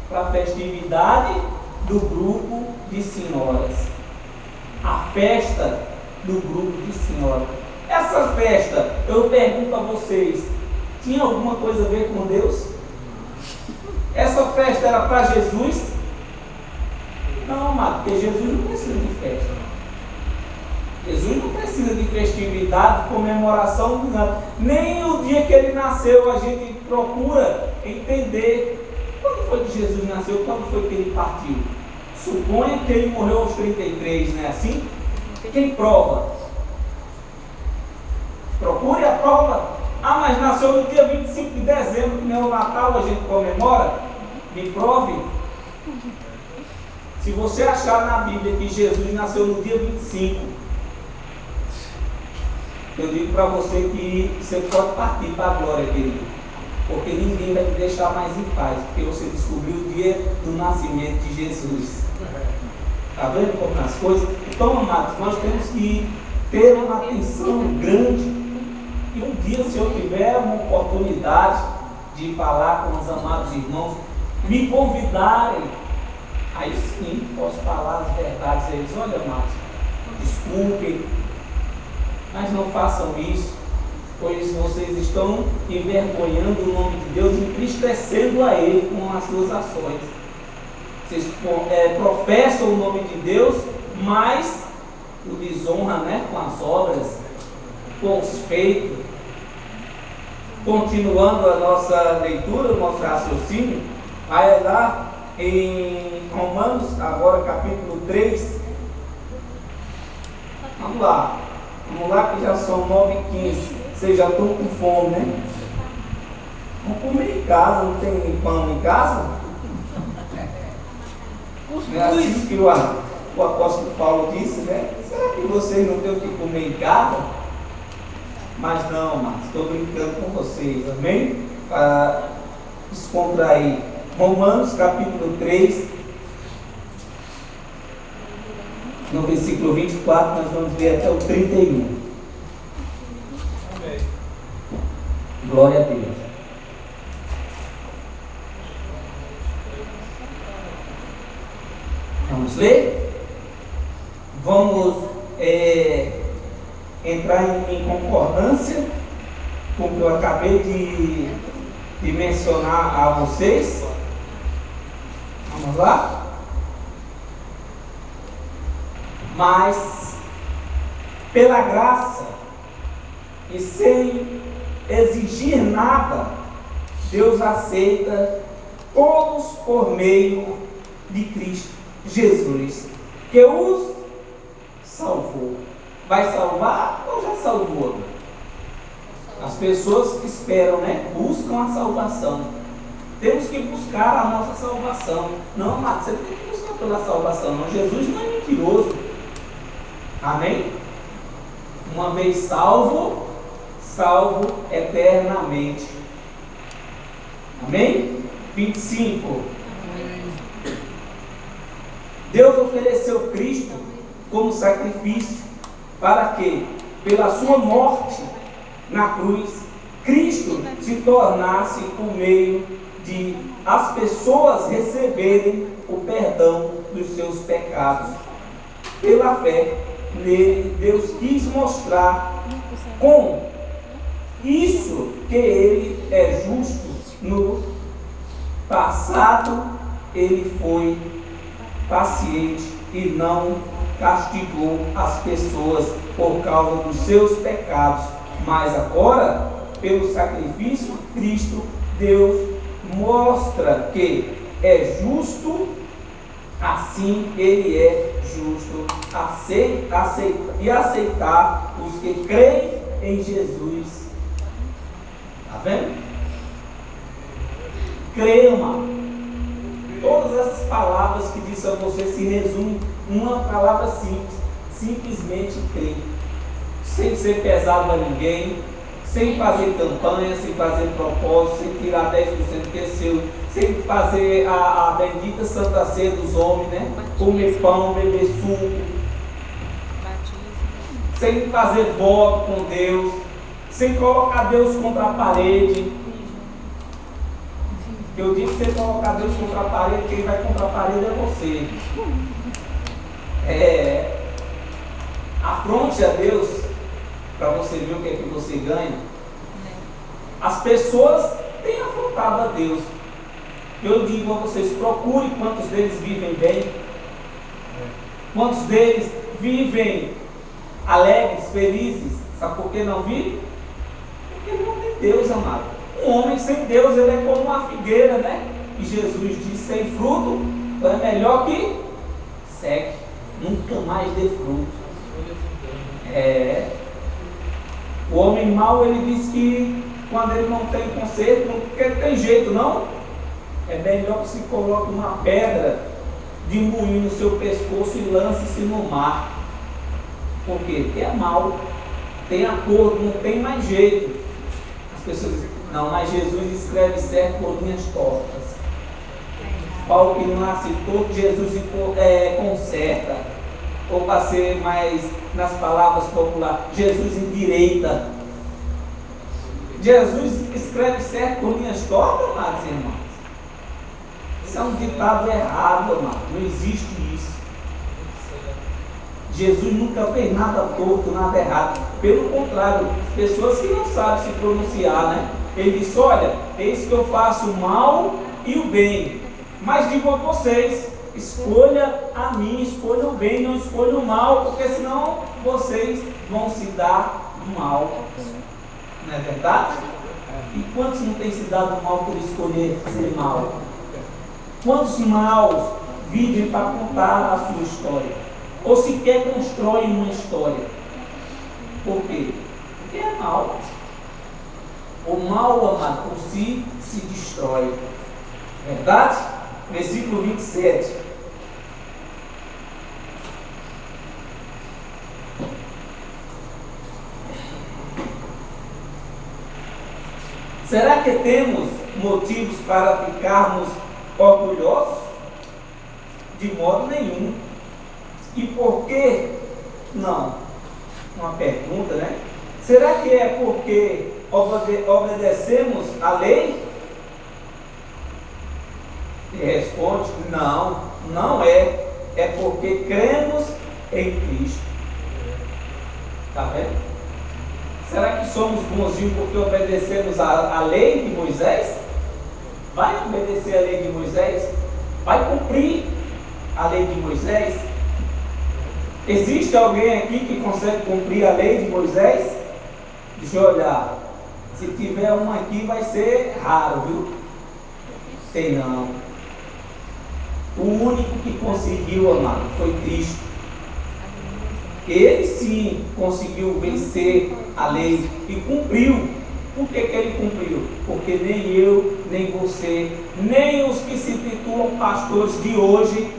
Para a festividade do grupo de senhoras. A festa do grupo de senhoras. Essa festa, eu pergunto a vocês, tinha alguma coisa a ver com Deus? Essa festa era para Jesus? Não, amado, porque Jesus não precisa de festa. Jesus não precisa de festividade, comemoração, nada. Nem o dia que ele nasceu a gente procura entender quando foi que Jesus nasceu, quando foi que ele partiu. Suponha que ele morreu aos 33, não é assim? Quem prova? Procure a prova. Ah, mas nasceu no dia 25 de dezembro, que não é o Natal, a gente comemora. Me prove. Se você achar na Bíblia que Jesus nasceu no dia 25, eu digo para você que você pode partir para a glória, querido. Porque ninguém vai te deixar mais em paz, porque você descobriu o dia do nascimento de Jesus. Está vendo como as coisas? Então, amados, nós temos que ter uma atenção grande. E um dia, se eu tiver uma oportunidade de falar com os amados irmãos, me convidarem, aí sim posso falar as verdades a eles. Olha, amados, desculpem, mas não façam isso, pois vocês estão envergonhando o nome de Deus, entristecendo a Ele com as suas ações. Vocês professam o nome de Deus, mas o desonra, né, com as obras, com os feitos. Continuando a nossa leitura, o nosso raciocínio, aí lá em Romanos, agora capítulo 3. Vamos lá que já são 9h15. Vocês já estão com fome, né? Vamos comer em casa, não tem pão em casa? Não é assim que o apóstolo Paulo disse, né? Será que vocês não têm o que comer em casa? Mas não, mas estou brincando com vocês, amém? Para descontrair. Romanos capítulo 3, no versículo 24, nós vamos ver até o 31. Amém. Glória a Deus. Vamos ler? Vamos entrar em concordância com o que eu acabei de mencionar a vocês. Vamos lá? Mas, pela graça e sem exigir nada, Deus aceita todos por meio de Cristo Jesus, que os salvou. Vai salvar ou já salvou? As pessoas que esperam, né? Buscam a salvação. Temos que buscar a nossa salvação. Não, mas você não tem que buscar pela salvação, não. Jesus não é mentiroso. Amém? Uma vez salvo, salvo eternamente. Amém? 25. Deus ofereceu Cristo como sacrifício para que, pela sua morte na cruz, Cristo se tornasse o meio de as pessoas receberem o perdão dos seus pecados. Pela fé nele, Deus quis mostrar com isso que ele é justo. No passado, ele foi paciente e não castigou as pessoas por causa dos seus pecados. Mas agora, pelo sacrifício de Cristo, Deus mostra que é justo, assim ele é justo, aceitar os que creem em Jesus. Está vendo? Creia, irmão. Todas essas palavras que disse a você se resumem em uma palavra simples: simplesmente crer, sem ser pesado a ninguém, sem fazer campanha, sem fazer propósito, sem tirar 10% que é seu, sem fazer a bendita Santa Ceia dos homens, né? Comer pão, beber suco, sem fazer voto com Deus, sem colocar Deus contra a parede. Eu digo que você colocar Deus contra a parede, quem vai contra a parede é você. Afronte a Deus para você ver o que é que você ganha. As pessoas têm afrontado a Deus. Eu digo a vocês, procure quantos deles vivem bem, quantos deles vivem alegres, felizes. Sabe por que não vivem? Porque não tem Deus, amado. Um homem sem Deus, ele é como uma figueira, né? E Jesus disse, sem fruto, então é melhor que seque, nunca mais dê fruto. O homem mau, ele diz que quando ele não tem conserto, porque tem jeito, não? É melhor que se coloque uma pedra de moinho no seu pescoço e lance-se no mar. Porque é mau, tem acordo, não tem mais jeito. As pessoas dizem, não, mas Jesus escreve certo por linhas tortas. Paulo que não nasce todo, Jesus conserta. Ou para ser mais nas palavras populares, Jesus endireita. Jesus escreve certo por linhas tortas, amados irmãos. Isso é um ditado errado, amado. Não existe isso. Jesus nunca fez nada torto, nada errado. Pelo contrário, pessoas que não sabem se pronunciar, né? Ele disse, olha, eis que eu faço o mal e o bem. Mas digo a vocês, escolha a mim, escolha o bem, não escolha o mal, porque senão vocês vão se dar mal. Não é verdade? E quantos não têm se dado mal por escolher ser mal? Quantos maus vivem para contar a sua história? Ou sequer constroem uma história? Por quê? Porque é mal. O mal, amado, por si se destrói. Verdade? Versículo 27. Será que temos motivos para ficarmos orgulhosos? De modo nenhum. E por que não? Uma pergunta, né? Será que é porque obedecemos a lei? E responde, não, não é. É porque cremos em Cristo. Está vendo? Será que somos bonzinhos porque obedecemos a lei de Moisés? Vai obedecer a lei de Moisés? Vai cumprir a lei de Moisés? Existe alguém aqui que consegue cumprir a lei de Moisés? Deixa eu olhar. Se tiver um aqui vai ser raro, viu? Tem não. O único que conseguiu, amado, foi Cristo. Ele sim conseguiu vencer a lei e cumpriu. Por que ele cumpriu? Porque nem eu, nem você, nem os que se titulam pastores de hoje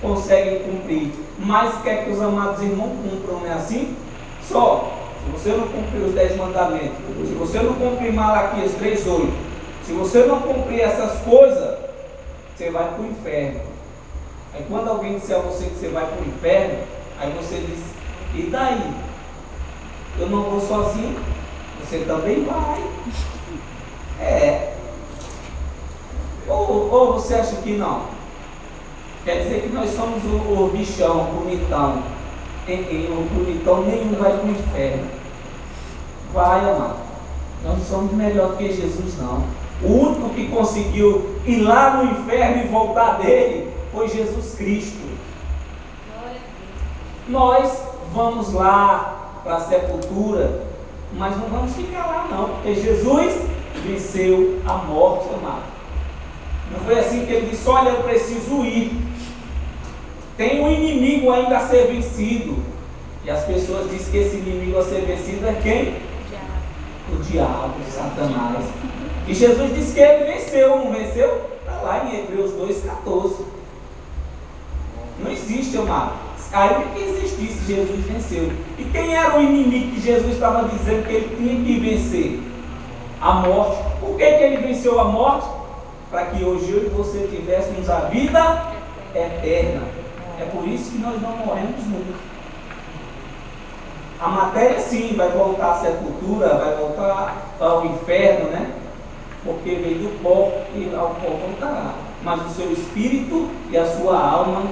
conseguem cumprir. Mas quer que os amados irmãos cumpram, não é assim? Só, se você não cumprir os 10 mandamentos, se você não cumprir Malaquias 3:8, se você não cumprir essas coisas, você vai para o inferno. Aí quando alguém disser a você que você vai para o inferno, aí você diz, e daí? Eu não vou sozinho, você também vai. Ou você acha que não? Quer dizer que nós somos o bichão, o bonitão. O bonitão nenhum vai para o inferno. Vai, amado. Nós não somos melhor que Jesus, não. O único que conseguiu ir lá no inferno e voltar dele foi Jesus Cristo. Nós vamos lá para a sepultura, mas não vamos ficar lá não, porque Jesus venceu a morte, amado. Não foi assim que ele disse, olha, eu preciso ir. Tem um inimigo ainda a ser vencido. E as pessoas dizem que esse inimigo a ser vencido é quem? O diabo, Satanás. E Jesus disse que ele venceu, não venceu? Está lá em Hebreus 2:14. Não existe, amado. ainda que existisse, Jesus venceu. E quem era o inimigo que Jesus estava dizendo que ele tinha que vencer? A morte. Por que ele venceu a morte? Para que hoje eu e você tivéssemos a vida eterna. É por isso que nós não morremos nunca. A matéria sim vai voltar à sepultura, vai voltar ao inferno, né? Porque veio do pó e ao pó voltará. Mas o seu espírito e a sua alma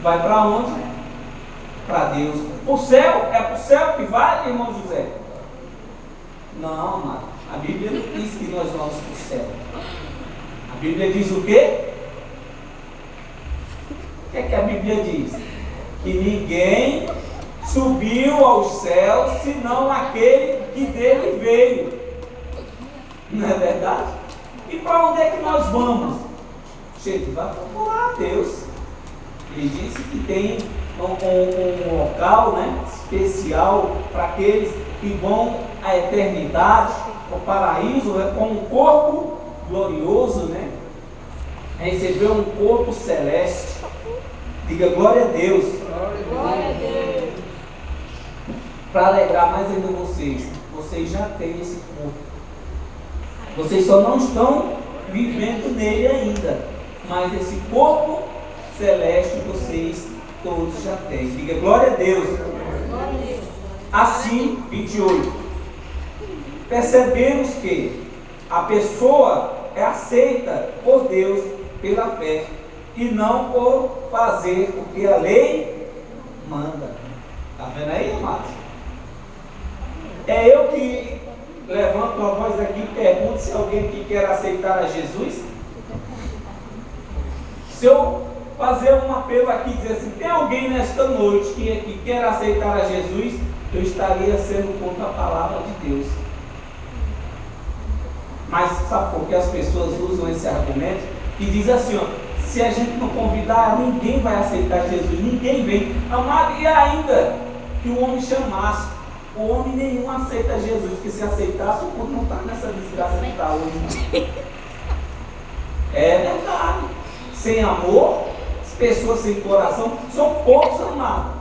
vai para onde? Para Deus. O céu, é para o céu que vai, irmão José? Não, amado. A Bíblia não diz que nós vamos para o céu. A Bíblia diz o quê? O que é que a Bíblia diz? Que ninguém subiu aos céus senão aquele que dele veio. Não é verdade? E para onde é que nós vamos? Gente, vai procurar a Deus. Ele disse que tem um local, né, especial para aqueles que vão à eternidade, ao paraíso, né, com um corpo glorioso, né? Receber um corpo celeste. Diga glória a Deus. Glória a Deus. Para alegrar mais ainda vocês já têm esse corpo. Vocês só não estão vivendo nele ainda, mas esse corpo celeste vocês todos já têm. Diga glória a Deus. Glória a Deus. Assim, 28. Percebemos que a pessoa é aceita por Deus pela fé e não por fazer o que a lei manda. Está vendo aí, amados? É eu que levanto a voz aqui e pergunto se alguém aqui quer aceitar a Jesus. Se eu fazer um apelo aqui e dizer assim, tem alguém nesta noite que quer aceitar a Jesus, eu estaria sendo contra a palavra de Deus. Mas sabe por que as pessoas usam esse argumento? Que diz assim, ó, se a gente não convidar, ninguém vai aceitar Jesus, ninguém vem. Amado, e ainda que o homem chamasse, o homem nenhum aceita Jesus, porque se aceitasse, o mundo não está nessa desgraça que está hoje. É verdade. Sem amor, as pessoas sem coração, são poucos, amados.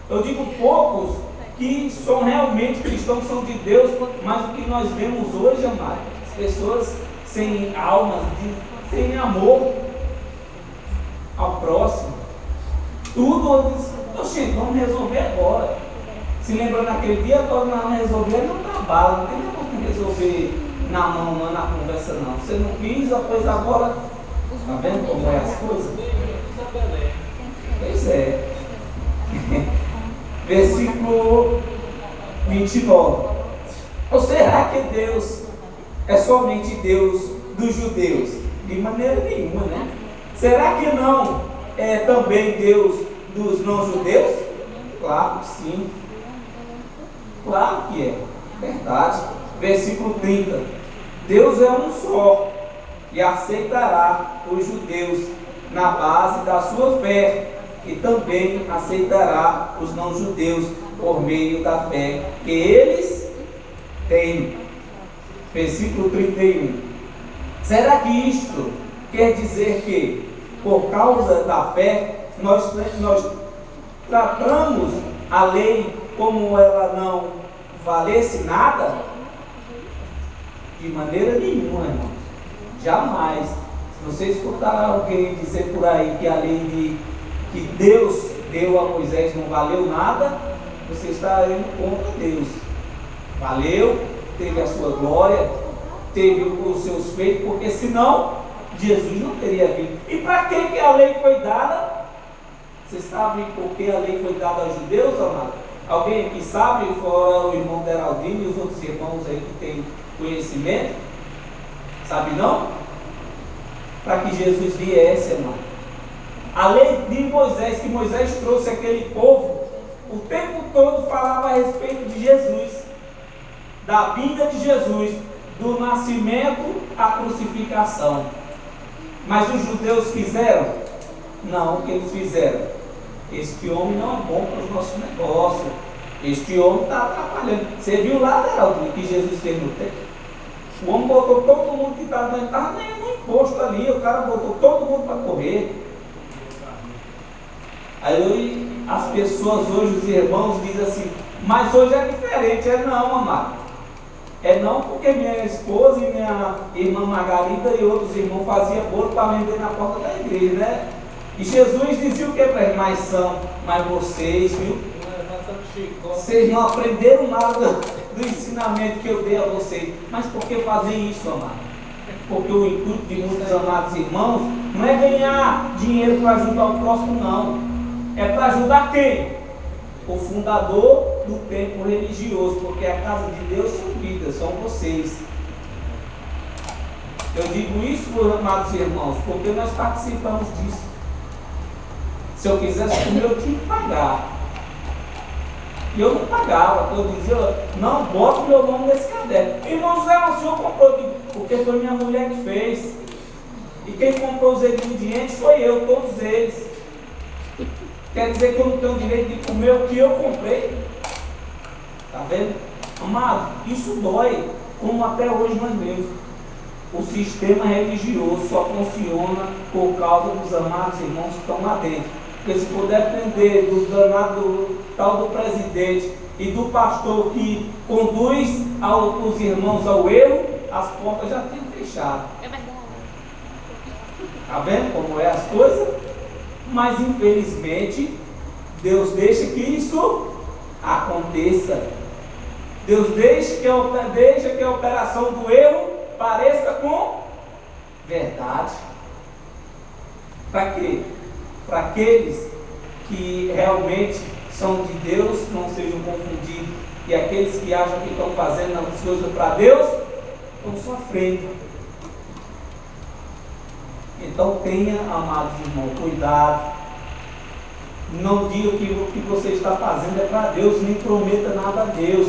Eu digo poucos que são realmente cristãos, são de Deus, mas o que nós vemos hoje, amados, as pessoas sem alma, sem amor ao próximo. Tudo, oxe, vamos resolver agora. Se lembra naquele dia, agora nós vamos resolver não dá bala, não tem como resolver na mão, não, na conversa não. Você não quis, pois agora, está vendo como é as coisas? Pois é. Versículo 29. Ou será que Deus é somente Deus dos judeus? De maneira nenhuma, né? Será que não é também Deus dos não-judeus? Claro que sim. Claro que é. Verdade. Versículo 30. Deus é um só e aceitará os judeus na base da sua fé e também aceitará os não-judeus por meio da fé que eles têm. Versículo 31. Será que isto quer dizer que, por causa da fé, nós tratamos a lei como ela não valesse nada? De maneira nenhuma, irmão. Jamais. Se você escutar alguém dizer por aí que a lei que Deus deu a Moisés não valeu nada, você está indo contra Deus. Valeu, teve a sua glória, teve os seus feitos, porque senão Jesus não teria vindo. E para que a lei foi dada? Você sabe por que a lei foi dada aos judeus, amado? Alguém aqui sabe, fora o irmão Deraldino e os outros irmãos aí que têm conhecimento? Sabe não? Para que Jesus viesse, amado. A lei de Moisés, que Moisés trouxe aquele povo, o tempo todo falava a respeito de Jesus, da vinda de Jesus, do nascimento à crucificação. Mas os judeus fizeram? Não, o que eles fizeram? Este homem não é bom para os nossos negócios. Este homem está atrapalhando. Você viu lá, Deraldo, que Jesus fez no tempo? O homem botou todo mundo que estava nem no imposto ali. O cara botou todo mundo para correr. Aí as pessoas hoje, os irmãos, dizem assim, mas hoje é diferente. É não, amado. É não porque minha esposa e minha irmã Margarida e outros irmãos faziam bolo para vender na porta da igreja, né? E Jesus dizia o que para eles? Mas vocês, viu? Vocês não aprenderam nada do ensinamento que eu dei a vocês. Mas por que fazem isso, amado? Porque o intuito de muitos amados irmãos não é ganhar dinheiro para ajudar o próximo, não. É para ajudar quem? O fundador do templo religioso, porque a casa de Deus são vidas, são vocês. Eu digo isso, meus amados irmãos, porque nós participamos disso. Se eu quisesse comer, eu tinha que pagar. E eu não pagava, eu dizia, não, bota o meu nome nesse caderno. Irmão José, o senhor comprou, porque foi minha mulher que fez. E quem comprou os ingredientes foi eu, todos eles. Quer dizer que eu não tenho o direito de comer o que eu comprei? Está vendo? Amado, isso dói, como até hoje nós vemos. O sistema religioso só funciona por causa dos amados irmãos que estão lá dentro. Porque se puder depender do danado tal do presidente e do pastor que conduz os irmãos ao erro, as portas já tinham fechado. É verdade. Está vendo como é as coisas? Mas infelizmente Deus deixa que isso aconteça. Deus deixa que a operação do erro pareça com verdade. Para quê? Para aqueles que realmente são de Deus não sejam confundidos, e aqueles que acham que estão fazendo as coisas para Deus estão sofrendo. Então tenha, amados irmãos, cuidado. Não diga que o que você está fazendo é para Deus, nem prometa nada a Deus.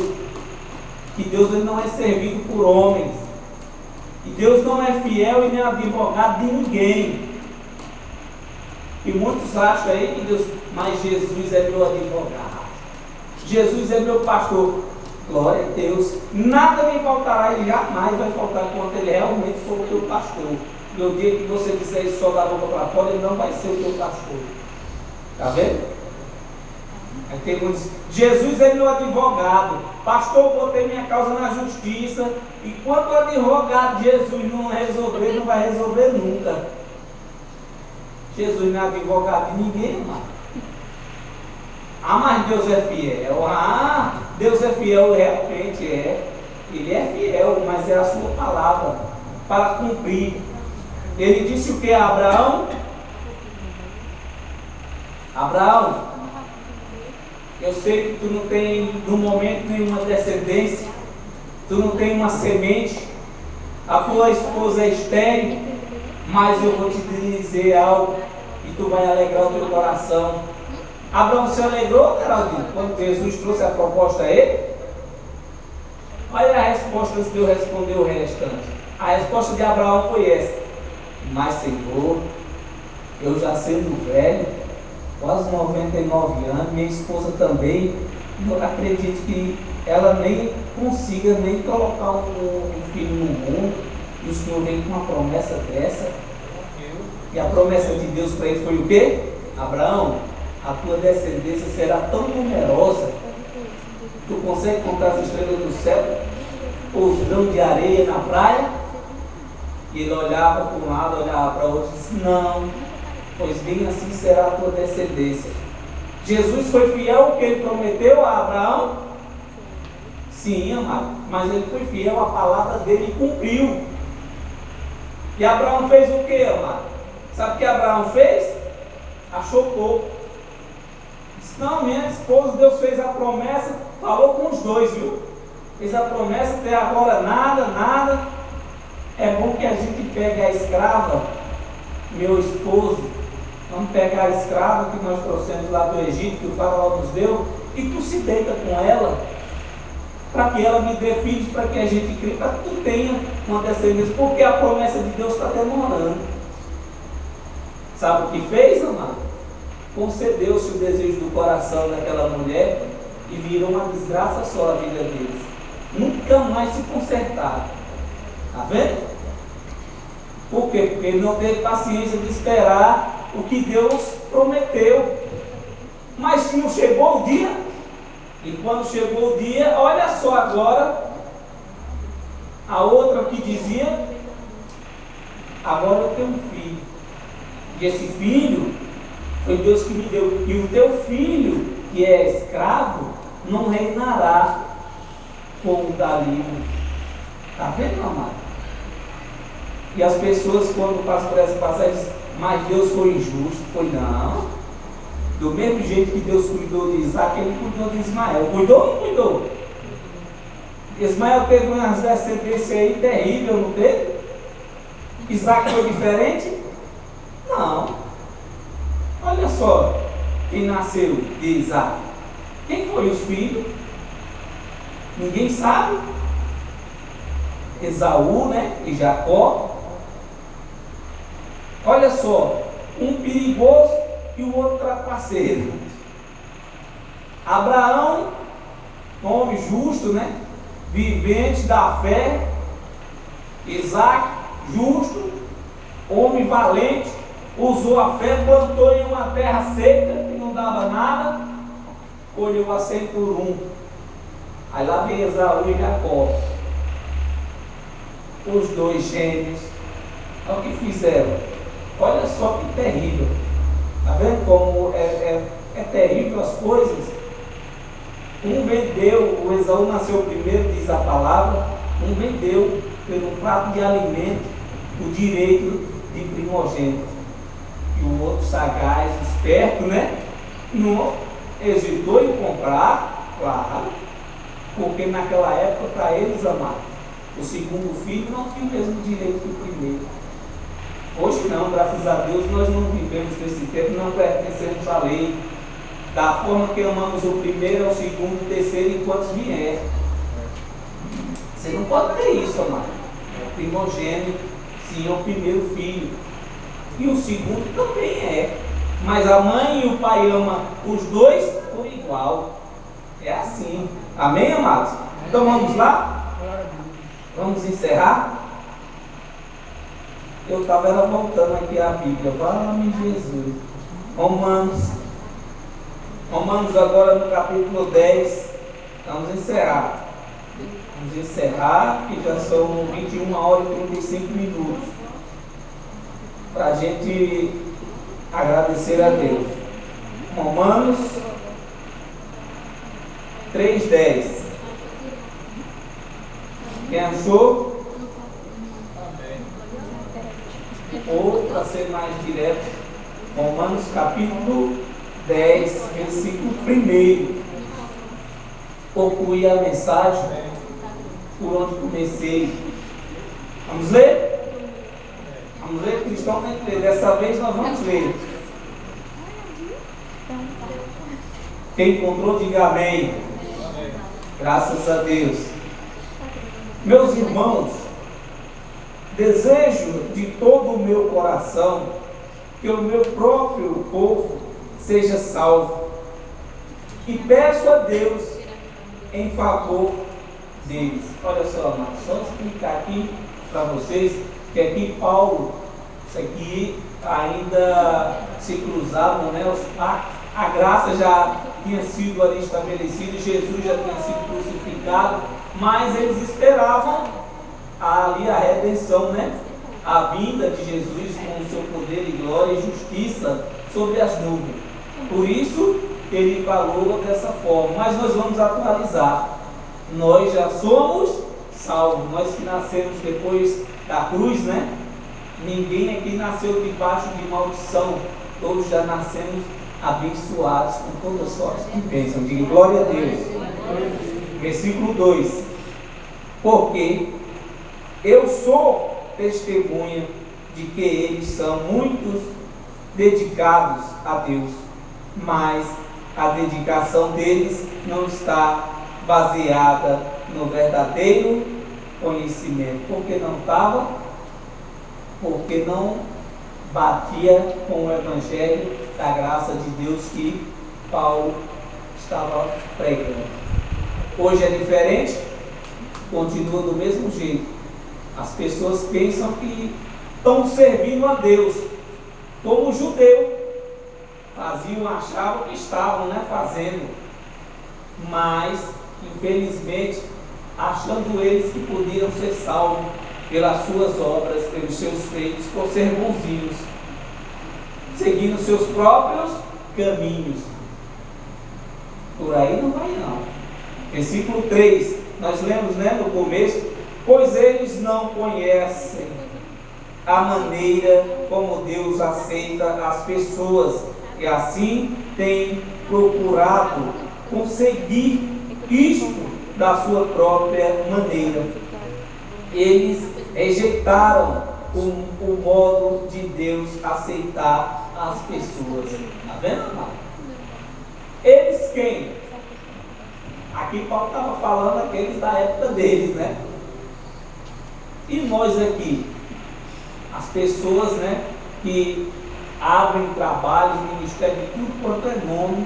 Que Deus ele não é servido por homens. E Deus não é fiel e nem advogado de ninguém. E muitos acham aí que Deus, mas Jesus é meu advogado. Jesus é meu pastor. Glória a Deus. Nada me faltará, ele jamais vai faltar quando ele realmente for o teu pastor. E o dia que você disser isso só da boca para fora, ele não vai ser o teu pastor. Está vendo? Aí tem muitos. Jesus é meu advogado. Pastor, eu botei minha causa na justiça. E quando o advogado de Jesus não resolver, não vai resolver nunca. Jesus não é advogado de ninguém, mano. Ah, mas Deus é fiel. Ah, Deus é fiel, realmente é. Ele é fiel, mas é a sua palavra para cumprir. Ele disse o que a Abraão? Abraão, eu sei que tu não tem no momento nenhuma descendência, tu não tem uma semente, a tua esposa é estéril, mas eu vou te dizer algo e tu vai alegrar o teu coração. Abraão se alegrou, Geraldinho, quando Jesus trouxe a proposta a ele? Olha a resposta que Deus respondeu o restante. A resposta de Abraão foi essa: mas Senhor, eu já sendo velho, quase 99 anos, minha esposa também, eu acredito que ela nem consiga nem colocar um filho no mundo, e o Senhor vem com uma promessa dessa. E a promessa de Deus para ele foi o quê? Abraão, a tua descendência será tão numerosa, tu consegue contar as estrelas do céu, os grãos de areia na praia? E ele olhava para um lado, olhava para o outro e disse: não, pois bem assim será a tua descendência. Jesus foi fiel ao que ele prometeu a Abraão? Sim, amado, mas ele foi fiel à palavra dele e cumpriu. E Abraão fez o que, amado? Sabe o que Abraão fez? Achou pouco. Disse: não, minha esposa, Deus fez a promessa, falou com os dois, viu? Fez a promessa, até agora nada. É bom que a gente pegue a escrava, meu esposo, vamos pegar a escrava que nós trouxemos lá do Egito, que o faraó nos deu, e tu se deita com ela, para que ela me dê filhos, para que a gente crie, para que tu tenha uma descendência, porque a promessa de Deus está demorando. Sabe o que fez, amado? Concedeu-se o desejo do coração daquela mulher e virou uma desgraça só a vida deles. Nunca mais se consertaram. Está vendo? Por quê? Porque ele não teve paciência de esperar o que Deus prometeu. Mas não chegou o dia. E quando chegou o dia, olha só agora, a outra que dizia: agora eu tenho um filho. E esse filho foi Deus que me deu. E o teu filho, que é escravo, não reinará como da livre. Está vendo, amado? E as pessoas, quando passam por essa passagem, dizem: mas Deus foi injusto. Foi não. Do mesmo jeito que Deus cuidou de Isaac, Ele cuidou de Ismael. Cuidou ou não cuidou? Ismael teve umas descendências aí terríveis, não teve? Isaac foi diferente? Não. Olha só quem nasceu de Isaac. Quem foi os filhos? Ninguém sabe. Esaú, né? E Jacó. Olha só, um perigoso e o outro trapaceiro. Abraão, homem justo, né? Vivente da fé. Isaac, justo, homem valente, usou a fé, plantou em uma terra seca que não dava nada, colheu a 100 por 1. Aí lá vem Esaú e Jacó, os dois gêmeos. Olha o que fizeram. Olha só que terrível. Está vendo como é terrível as coisas? Um vendeu, o Esaú nasceu primeiro, diz a palavra. Um vendeu pelo prato de alimento o direito de primogênito. E o outro sagaz, esperto, né? Não hesitou em comprar, claro, porque naquela época, para eles, amados, o segundo filho não tinha o mesmo direito que o primeiro. Hoje não, graças a Deus, nós não vivemos nesse tempo, não pertencemos à lei. Da forma que amamos o primeiro, ao segundo, o terceiro, enquanto vier. Você não pode ter isso, amado. É o primogênito, sim, é o primeiro filho. E o segundo também é. Mas a mãe e o pai amam os dois por igual. É assim. Amém, amados? Então vamos lá? Vamos encerrar? Eu estava voltando aqui a Bíblia. Fala-me Jesus. Romanos agora no capítulo 10. Vamos encerrar. Vamos encerrar, que já são 21 horas e 35 minutos. Para a gente agradecer a Deus. Romanos 3:10. Quem achou? Ou, para ser mais direto, Romanos capítulo 10, versículo 1. Concluí a mensagem por onde comecei. Vamos ler? Vamos ler? Cristão tem que ler. Dessa vez nós vamos ler. Quem encontrou, diga amém. Graças a Deus. Meus irmãos, desejo de todo o meu coração que o meu próprio povo seja salvo. E peço a Deus em favor deles. Olha só, amados, só explicar aqui para vocês que aqui Paulo, isso aqui ainda se cruzavam, né, os pactos. A graça já tinha sido ali estabelecida, Jesus já tinha sido crucificado, mas eles esperavam ali a redenção, né? A vinda de Jesus com o seu poder e glória e justiça sobre as nuvens. Por isso ele falou dessa forma, mas nós vamos atualizar. Nós já somos salvos, nós que nascemos depois da cruz, né? Ninguém aqui nasceu debaixo de maldição, todos já nascemos abençoados com toda sorte de bênção. Diga glória a Deus. Versículo 2: porque eu sou testemunha de que eles são muitos dedicados a Deus, mas a dedicação deles não está baseada no verdadeiro conhecimento. Porque não estava? Porque não batia com o evangelho da graça de Deus que Paulo estava pregando. Hoje é diferente, continua do mesmo jeito. As pessoas pensam que estão servindo a Deus, como o judeu faziam, achavam que estavam, né, fazendo, mas infelizmente, achando eles que podiam ser salvos pelas suas obras, pelos seus feitos, por ser bonzinhos, seguindo seus próprios caminhos. Por aí não vai não. Versículo 3, nós lemos, né, no começo: pois eles não conhecem a maneira como Deus aceita as pessoas, e assim têm procurado conseguir isto da sua própria maneira. Eles rejeitaram o modo de Deus aceitar as pessoas. Está vendo, irmão? Eles quem? Aqui Paulo estava falando aqueles da época deles, né? E nós aqui, as pessoas, né, que abrem trabalhos, ministério de tudo quanto é nome,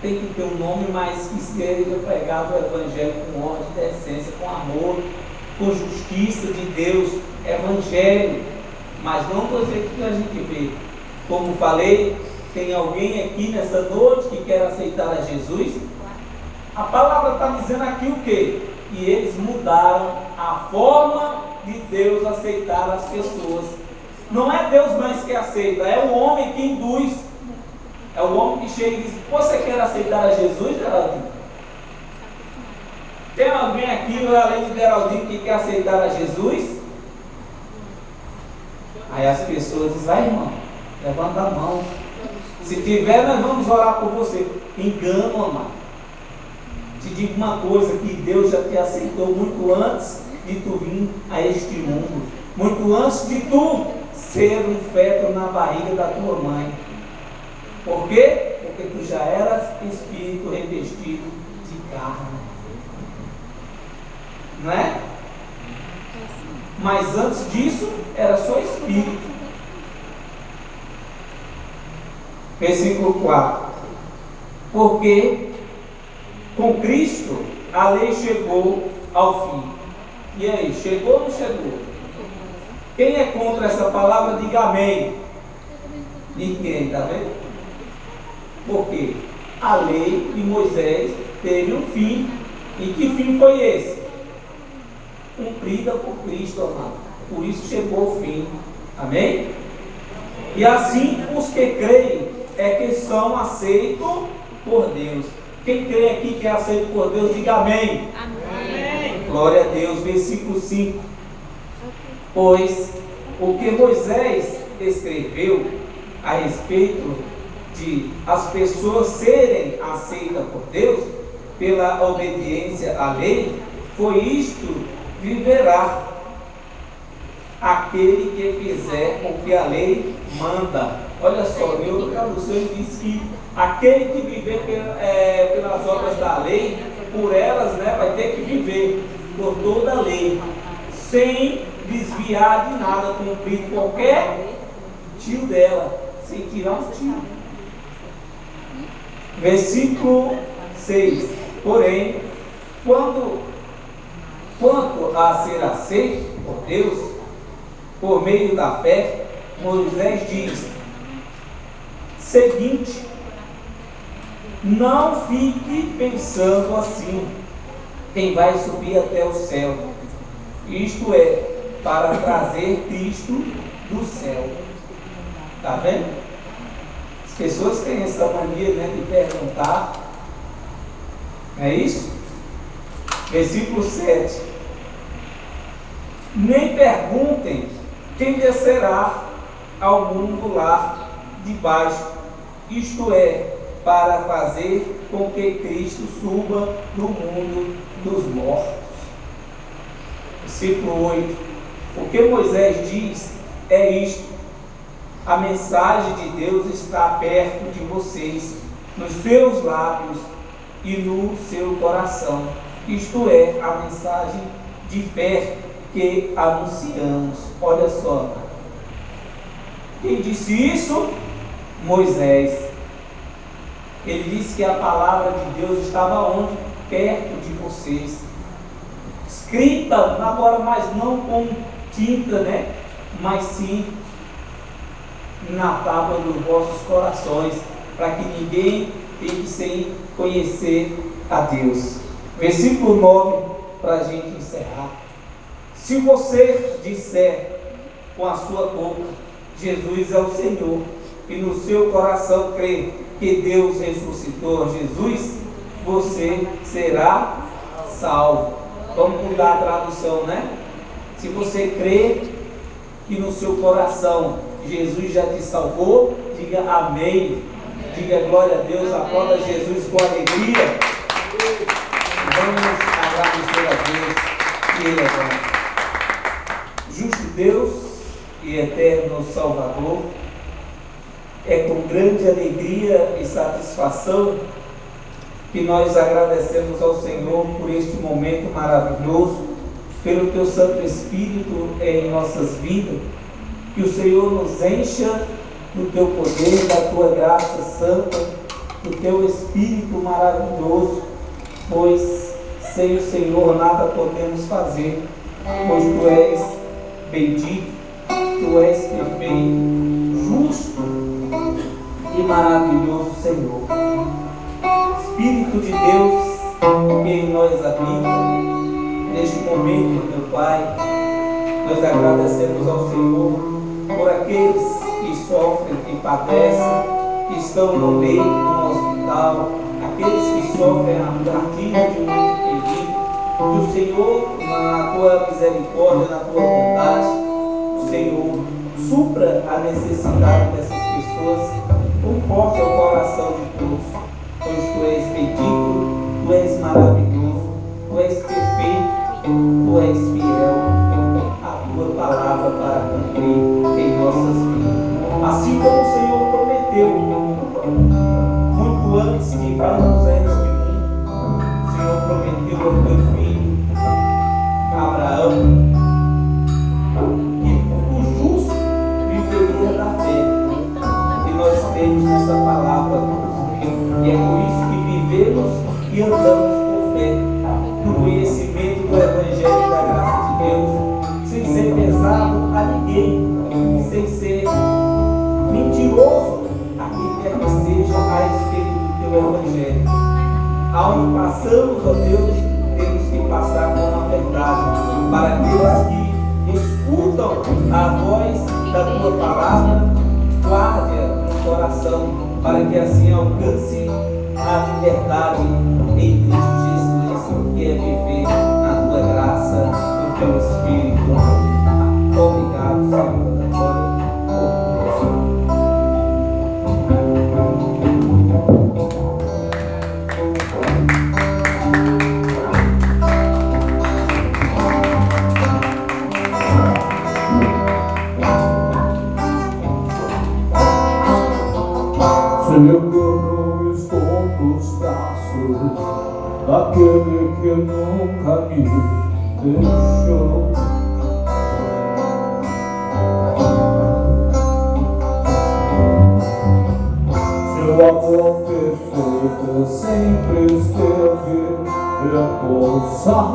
tem que ter um nome, mas que seja pregado o Evangelho com ordem, decência, com amor, com justiça de Deus, Evangelho, mas não do jeito que a gente vê. Como falei, tem alguém aqui nessa noite que quer aceitar a Jesus? A palavra está dizendo aqui o quê? Que eles mudaram a forma de Deus aceitar as pessoas. Não é Deus mais que aceita, é o homem que induz. É o homem que chega e diz: você quer aceitar a Jesus, Geraldinho? Tem alguém aqui, além de Geraldinho, que quer aceitar a Jesus? Aí as pessoas dizem: vai, irmão, levanta a mão. Se tiver, nós vamos orar por você. Engano, amado. Te digo uma coisa, que Deus já te aceitou muito antes de tu vir a este mundo. Muito antes de tu ser um feto na barriga da tua mãe. Por quê? Porque tu já eras espírito revestido de carne. Não é? Mas antes disso, era só espírito. Versículo 4. Porque com Cristo a lei chegou ao fim. E aí, chegou ou não chegou? Quem é contra essa palavra, diga amém. Ninguém, está vendo? Porque a lei de Moisés teve um fim. E que fim foi esse? Cumprida por Cristo, amado. Por isso chegou o fim. Amém? E assim os que creem é que são aceitos por Deus. Quem crê aqui que é aceito por Deus, diga amém. Amém. Glória a Deus. Versículo 5. Pois o que Moisés escreveu a respeito de as pessoas serem aceitas por Deus pela obediência à lei, foi isto: viverá aquele que fizer o que a lei manda. Olha só, eu tradução diz que aquele que viver pelas obras da lei, por elas, né, vai ter que viver por toda a lei, sem desviar de nada, cumprir qualquer tio dela, sem tirar um tio. Versículo 6. Porém, quanto a ser aceito por Deus, por meio da fé, Moisés diz: seguinte, não fique pensando assim, quem vai subir até o céu, isto é, para trazer Cristo do céu. Está vendo? As pessoas têm essa mania, né, de perguntar. Não é isso? Versículo 7. Nem perguntem quem descerá ao mundo lá de baixo, isto é, para fazer com que Cristo suba do mundo dos mortos. Versículo 8. O que Moisés diz é isto: a mensagem de Deus está perto de vocês, nos seus lábios e no seu coração. Isto é, a mensagem de fé que anunciamos. Olha só, quem disse isso? Moisés. Ele disse que a palavra de Deus estava onde? Perto de vocês, escrita agora, mas não com tinta, né? Mas sim na tábua dos vossos corações. para que ninguém fique sem conhecer a Deus. Versículo 9, para a gente encerrar. Se você disser com a sua boca, Jesus é o Senhor, e no seu coração crer que Deus ressuscitou a Jesus, você será salvo. Vamos mudar a tradução, né? Se você crê que no seu coração Jesus já te salvou, diga amém. Diga glória a Deus, aplauda Jesus com alegria. Vamos agradecer a Deus, que Ele é bom. Justo Deus e eterno Salvador, é com grande alegria e satisfação que nós agradecemos ao Senhor por este momento maravilhoso, pelo Teu Santo Espírito em nossas vidas, que o Senhor nos encha do Teu poder, da Tua graça santa, do Teu Espírito maravilhoso, pois sem o Senhor nada podemos fazer, pois Tu és bendito, Tu és perfeito, justo e maravilhoso Senhor. Espírito de Deus que em nós habita, neste momento, meu Pai, nós agradecemos ao Senhor por aqueles que sofrem, que padecem, que estão no leito, no hospital, aqueles que sofrem a partilha de um ente querido, que o Senhor, na Tua misericórdia, na Tua bondade, o Senhor supra a necessidade dessas pessoas, conforte ao coração de todos, pois Tu és bendito, Tu és maravilhoso, Tu és perfeito, Tu és fiel, a Tua palavra para cumprir em nossas vidas. Assim como o Senhor prometeu, muito antes que vamos a este mundo, o Senhor prometeu ao Teu filho, Abraão, que o justo viveria da fé. E nós cremos nessa palavra, e é por isso que vivemos e andamos com fé, no conhecimento do Evangelho da graça de Deus, sem ser pesado a ninguém, sem ser mentiroso a quem quer que seja a respeito do Teu Evangelho. Aonde passamos, ó Deus, temos que passar com a verdade, para aqueles que escutam a voz da Tua palavra, guarde-a no coração, para que assim alcance a liberdade em Cristo Jesus, que é viver na Tua graça, no Teu Espírito. Obrigado, Senhor da glória, por tudo. Senhor, eu estou nos braços daquele que nunca me deixou. Seu amor perfeito sempre esteve repousado